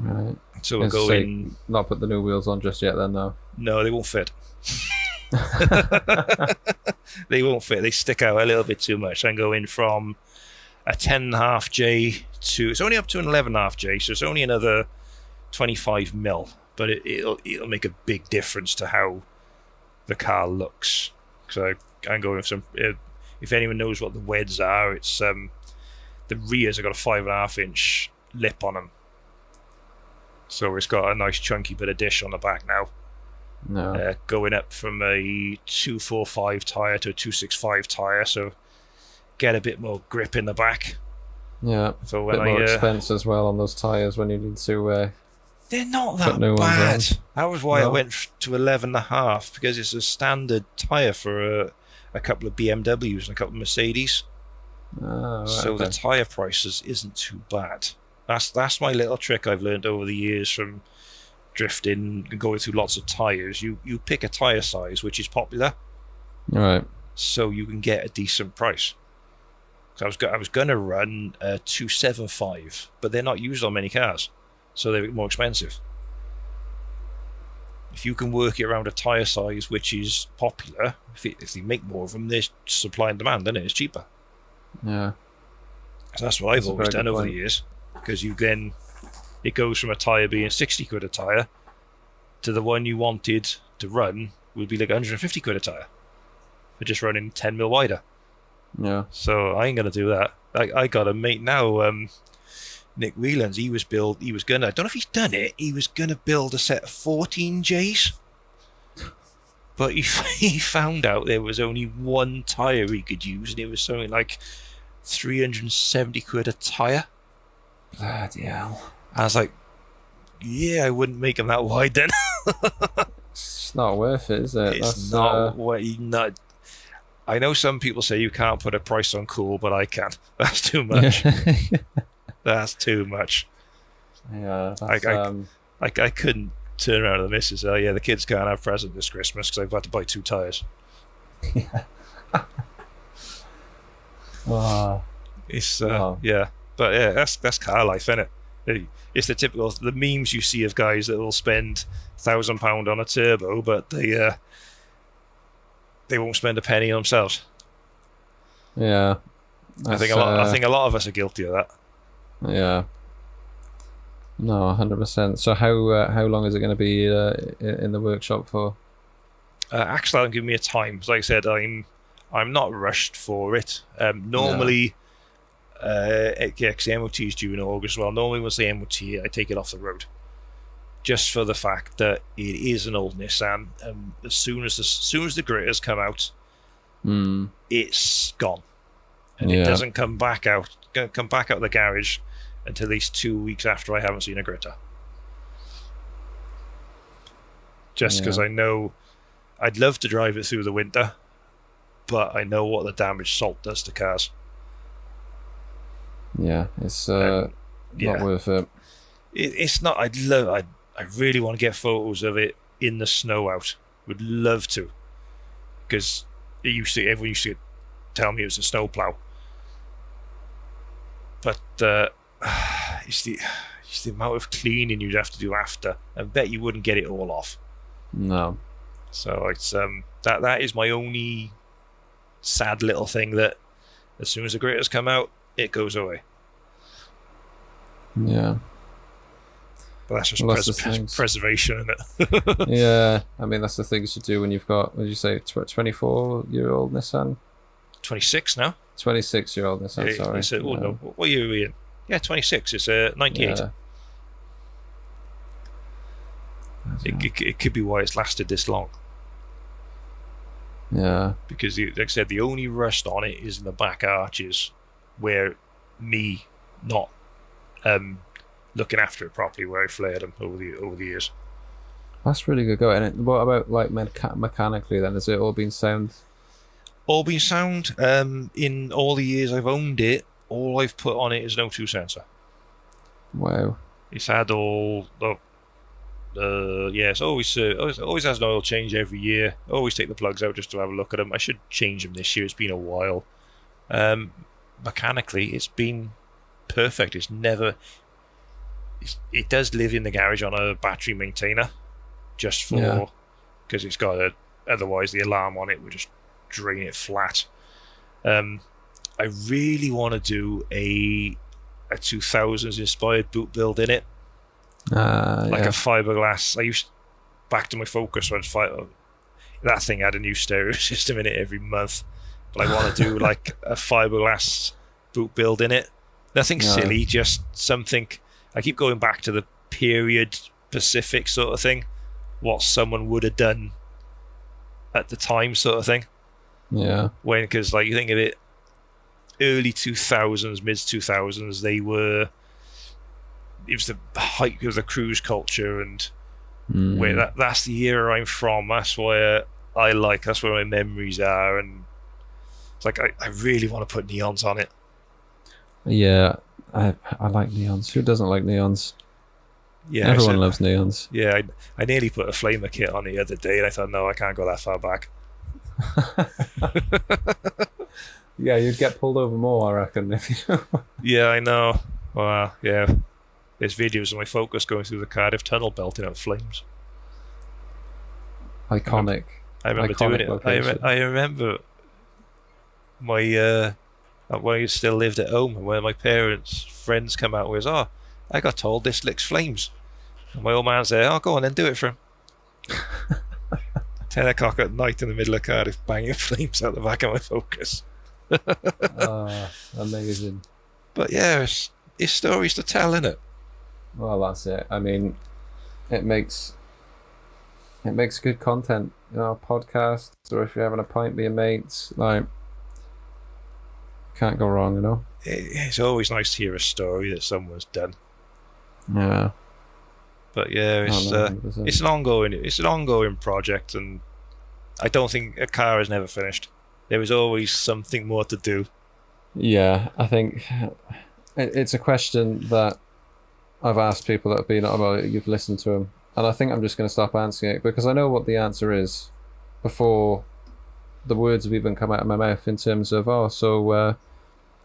Right. So we'll go in. Not put the new wheels on just yet, then, though. No, they won't fit. They won't fit. They stick out a little bit too much. I'm going from a 10.5J to, it's only up to an 11.5J, so it's only another 25 mil, but it'll make a big difference to how the car looks. So I'm going with some. If anyone knows what the WEDs are, it's the rears have got a 5.5-inch lip on them, so it's got a nice chunky bit of dish on the back now. No. Going up from a 245 tyre to a 265 tyre, so get a bit more grip in the back. Yeah. So A when bit more expense as well on those tyres when you need to. they're not put that new ones bad. That was why I No? went to 11.5, because it's a standard tyre for a couple of BMWs and a couple of Mercedes. Right, So okay. the tyre prices isn't too bad. That's my little trick I've learned over the years from drifting and going through lots of tyres. You pick a tyre size which is popular, Right. so you can get a decent price. So I was going to run a 275, but they're not used on many cars, so they're more expensive. If you can work it around a tyre size which is popular, if they make more of them, there's supply and demand, then it's cheaper. Yeah. So that's what I've That's a always very done good over the point. years, because it goes from a tyre being 60 quid a tyre to the one you wanted to run would be like 150 quid a tyre for just running 10 mil wider. Yeah. So I ain't gonna do that. I got a mate now, Nick Whelan's. He was gonna, I don't know if he's done it. He was gonna build a set of 14Js, but he found out there was only one tyre he could use, and it was something like 370 quid a tyre. Bloody hell. I was like, yeah, I wouldn't make them that wide then. It's not worth it, is it? It's not what you not. I know some people say you can't put a price on cool, but I can't. That's too much. That's too much. Yeah. I couldn't turn around to the missus. Oh yeah, the kids can't have present this Christmas because I've had to buy 2 tyres. Oh, It's Wow. yeah, but yeah, that's car life, isn't it? It's the typical the memes you see of guys that will spend £1,000 on a turbo, but they won't spend a penny on themselves. yeah. I think a lot of us are guilty of that. Yeah. No, 100%. So how long is it going to be in the workshop for? Axel hasn't given me a time. Like I said, I'm not rushed for it. Normally, because the MOT is due in August. Well, normally once the MOT, I take it off the road, just for the fact that it is an old Nissan. As soon as the gritters come out, it's gone, and it doesn't come back out the garage until at least 2 weeks after I haven't seen a gritter. Just because I know I'd love to drive it through the winter, but I know what the damage salt does to cars. Yeah, it's not worth it. It's not. I really want to get photos of it in the snow out. Would love to, because everyone used to tell me it was a snowplow. But it's the amount of cleaning you'd have to do after. I bet you wouldn't get it all off. No. So it's that is my only sad little thing, that as soon as the gritter's come out, it goes away. Yeah. But that's just preservation, isn't it? Yeah, I mean, that's the things you do when you've got, what did you say, 24-year-old Nissan? 26 now. 26-year-old Nissan, sorry. Said, oh, no, what year are we in? Yeah, 26. It's 98. Yeah. It could be why it's lasted this long. Yeah. Because, like I said, the only rust on it is in the back arches, where me not looking after it properly, where I flared them over the years. That's really good going. And what about like mechanically then? Has it all been sound? All been sound. In all the years I've owned it, all I've put on it is an O2 sensor. Wow. It's had all the it's always has an oil change every year. Always take the plugs out just to have a look at them. I should change them this year. It's been a while. Mechanically, it's been perfect. It does live in the garage on a battery maintainer, just for because it's got otherwise the alarm on it would just drain it flat. I really want to do a 2000s inspired boot build in it. Like a fiberglass. I used back to my Focus when that thing had a new stereo system in it every month. But I want to do like a fiberglass boot build in it. Nothing silly, just something. I keep going back to the period Pacific sort of thing. What someone would have done at the time, sort of thing. Yeah. Because like you think of it, early 2000s, mid 2000s, it was the height of the cruise culture, and where that's the era I'm from. That's why that's where my memories are, and it's like I really want to put neons on it. Yeah, I like neons. Who doesn't like neons? Yeah, everyone loves neons. Yeah, I nearly put a flamer kit on the other day, and I thought, no, I can't go that far back. Yeah, you'd get pulled over more, I reckon. If you... Yeah, I know. Well, yeah. There's videos of my Focus going through the Cardiff Tunnel belting out flames. Iconic. I remember doing it. I remember my when I still lived at home, and when my parents' friends come out with, I got told this licks flames. And my old man said, go on then, do it for him. 10 o'clock at night in the middle of Cardiff, banging flames out the back of my Focus. Amazing. But yeah, it's stories to tell, innit? Well, that's it. I mean, it makes good content, podcasts, or if you're having a pint with your mates, like, can't go wrong, It's always nice to hear a story that someone's done. Yeah. But yeah, it's an ongoing project, and I don't think a car is never finished. There is always something more to do. Yeah, I think it's a question that I've asked people that have been about it. You've listened to them, and I think I'm just going to stop answering it because I know what the answer is before the words have even come out of my mouth, in terms of, do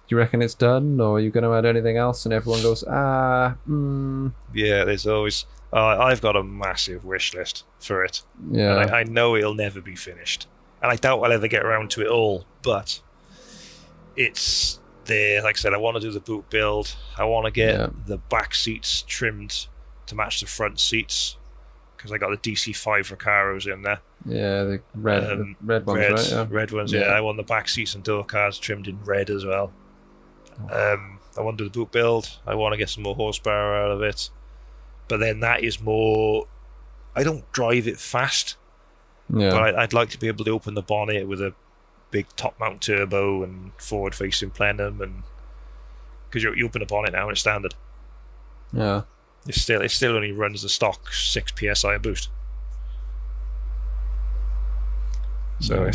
you reckon it's done, or are you going to add anything else? And everyone goes, Yeah, there's always. I've got a massive wish list for it. Yeah, and I know it'll never be finished, and I doubt I'll ever get around to it all. But it's there. Like I said, I want to do the boot build. I want to get the back seats trimmed to match the front seats, because I got the DC5 Recaros in there. Yeah, the red ones, right? Yeah. Red ones, yeah. I want the back seats and door cards trimmed in red as well. I want to do the boot build. I want to get some more horsepower out of it. But then that is more... I don't drive it fast. Yeah. But I'd like to be able to open the bonnet with a big top-mount turbo and forward-facing plenum, and because you open the bonnet now and it's standard. Yeah. It still only runs the stock 6 psi boost. So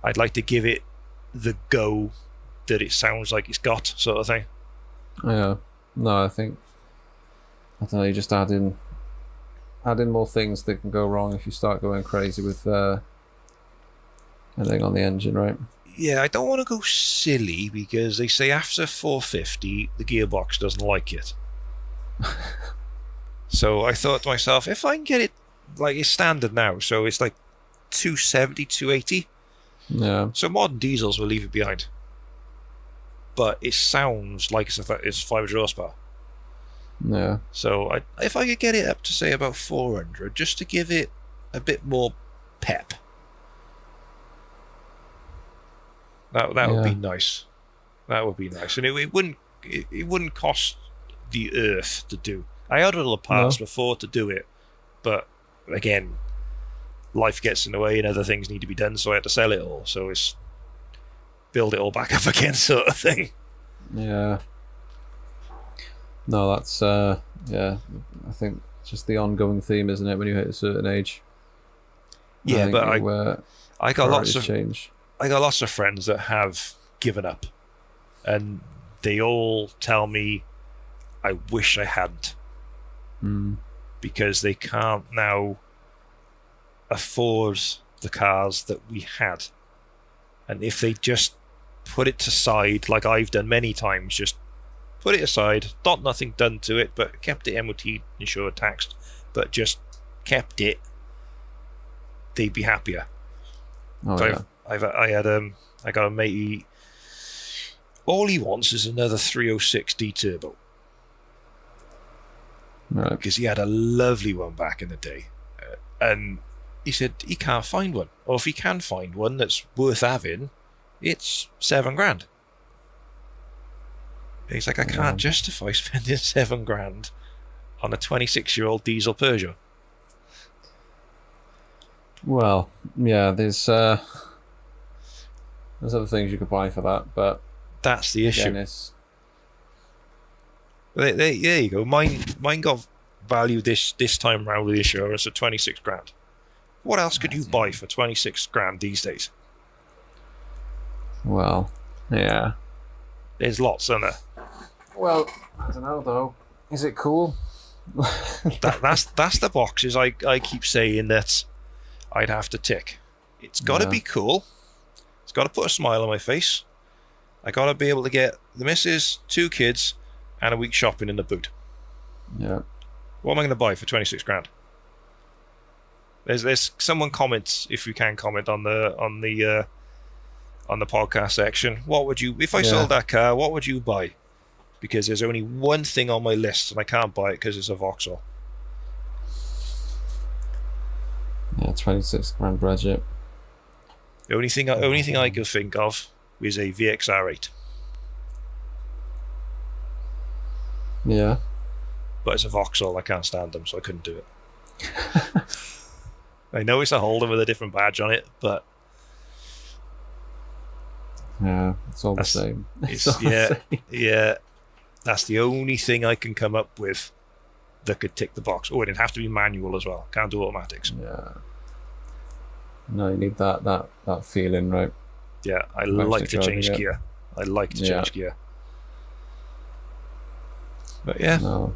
I'd like to give it the go that it sounds like it's got, sort of thing. Yeah. No, I don't know, you just add in more things that can go wrong if you start going crazy with anything on the engine, right? Yeah, I don't want to go silly, because they say after 450 the gearbox doesn't like it. So I thought to myself, if I can get it like it's standard now, so it's like 270, 280. Yeah. So modern diesels will leave it behind, but it sounds like it's 500 horsepower. Yeah. So if I could get it up to say about 400, just to give it a bit more pep, that would be nice. That would be nice, and it wouldn't cost the earth to do. I ordered all the parts before to do it, but again, life gets in the way and other things need to be done, so I had to sell it all. So it's build it all back up again, sort of thing. Yeah. No, that's yeah. I think just the ongoing theme, isn't it? When you hit a certain age. Yeah, but I got lots of change. I got lots of friends that have given up, and they all tell me, "I wish I hadn't," because they can't now afford the cars that we had, and if they just put it aside, like I've done many times, just put it aside, not nothing done to it, but kept it MOT, insured, taxed, but just kept it, they'd be happier. Oh, so yeah. I got a mate. All he wants is another 306D turbo, right? Because he had a lovely one back in the day, and he said he can't find one, or if he can find one that's worth having, it's $7,000. He's like, I can't justify spending $7,000 on a 26-year-old diesel Peugeot. Well, yeah, there's other things you could buy for that, but that's the issue. There you go. Mine got valued this time around with the insurance at $26,000. What else could you buy for $26,000 these days? Well, yeah. There's lots, isn't there? Well, I don't know though. Is it cool? that's the boxes I keep saying that I'd have to tick. It's got to be cool. It's got to put a smile on my face. I got to be able to get the missus, 2 kids, and a week shopping in the boot. Yeah. What am I going to buy for $26,000? There's someone comments, if you can comment on the podcast section. What would you, if I sold that car, what would you buy? Because there's only one thing on my list and I can't buy it because it's a Vauxhall. Yeah, $26,000 budget. The only thing I could think of is a VXR8. Yeah. But it's a Vauxhall, I can't stand them, so I couldn't do it. I know it's a Holden with a different badge on it, but yeah, it's all the same. Yeah. That's the only thing I can come up with that could tick the box. Oh, it'd have to be manual as well. Can't do automatics. Yeah. No, you need that feeling, right? Yeah, I like to change gear. I like to change gear. But yeah. No.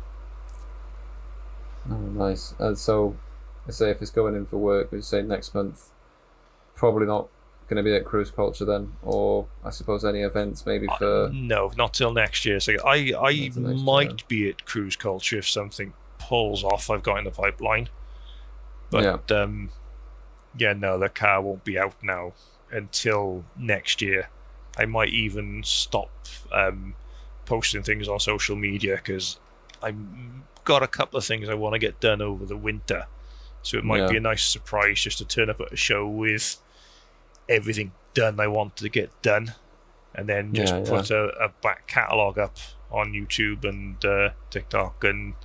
Oh, nice. So, I say if it's going in for work, we say next month, probably not going to be at Cruise Culture then, or I suppose any events maybe for... No, not till next year. So I might be at Cruise Culture if something pulls off I've got in the pipeline. But no, the car won't be out now until next year. I might even stop posting things on social media because I've got a couple of things I want to get done over the winter. So it might be a nice surprise just to turn up at a show with everything done I want to get done, and then just put a back catalogue up on YouTube and TikTok and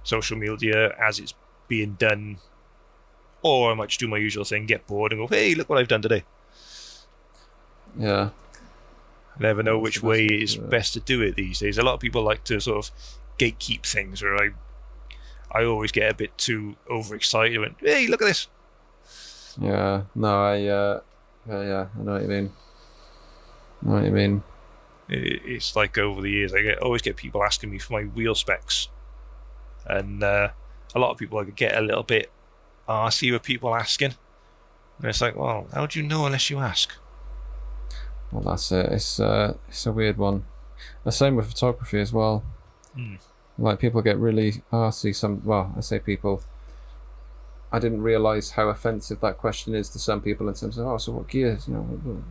social media as it's being done. Or I might just do my usual thing, get bored and go, hey, look what I've done today. Yeah. I never know which way is best to do it these days. A lot of people like to sort of gatekeep things, or I always get a bit too overexcited and, hey, look at this. Yeah, no, I know what you mean. It's like over the years, I always get people asking me for my wheel specs, and a lot of people get a little bit arsy with people asking, and it's like, well, how do you know unless you ask? Well, that's it. It's a weird one. The same with photography as well. Like people get really arsy. I say people. I didn't realise how offensive that question is to some people in terms of, oh, so what gears, you know?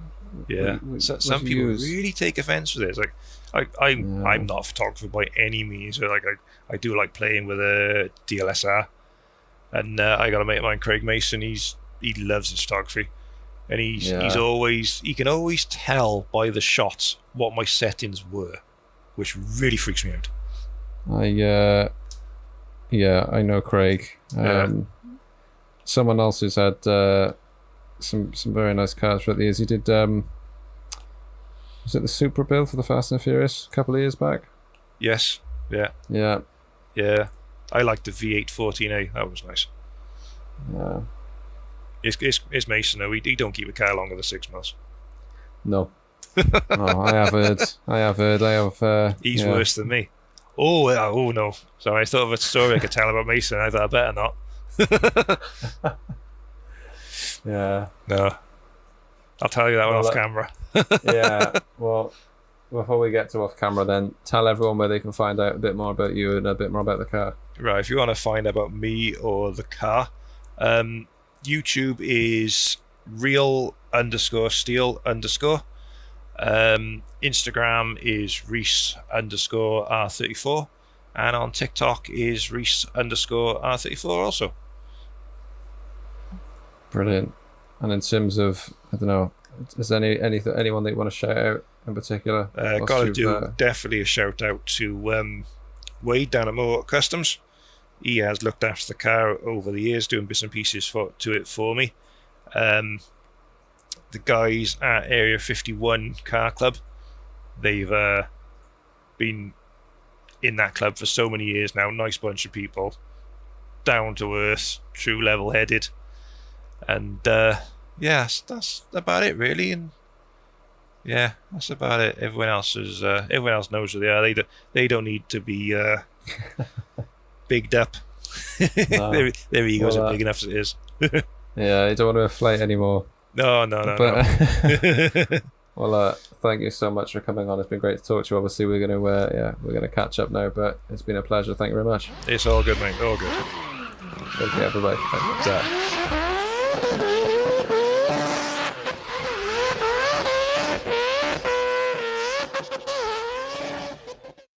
Yeah, so, some people really take offence with it. It's like I'm not a photographer by any means. Like I do like playing with a DLSR, and I got a mate of mine, Craig Mason. He loves his photography, and he can always tell by the shots what my settings were, which really freaks me out. I know Craig. Someone else who's had some very nice cars throughout the years. He did was it the Super Bill for the Fast and Furious a couple of years back? Yes. Yeah. I liked the V8 14A. That was nice. Yeah. It's Mason though. He don't keep a car longer than 6 months. No. Oh, I have heard. He's worse than me. Oh no. Sorry, I thought of a story I could tell about Mason. I thought I better not. Yeah. No. I'll tell you that one off camera. Yeah. Well, before we get to off camera, then tell everyone where they can find out a bit more about you and a bit more about the car. Right. If you want to find out about me or the car, YouTube is real_steel_. Instagram is Rhys_R34, and on TikTok is Rhys_R34 also. Brilliant. And in terms of, I don't know, is there anyone that you want to shout out in particular? Got to do definitely a shout out to Wade down at Motor Customs. He has looked after the car over the years, doing bits and pieces to it for me. The guys at Area 51 Car Club, they've been in that club for so many years now. Nice bunch of people, down to earth, true level-headed, and that's about it really. And yeah, that's about it. Everyone else knows who they are. They don't need to be bigged up. No. Their egos are big enough as it is. Yeah, you don't want to inflate anymore. No. Well, thank you so much for coming on. It's been great to talk to you. Obviously, we're gonna catch up now, but it's been a pleasure. Thank you very much. It's all good, mate. All good. Take care. Bye-bye. Bye.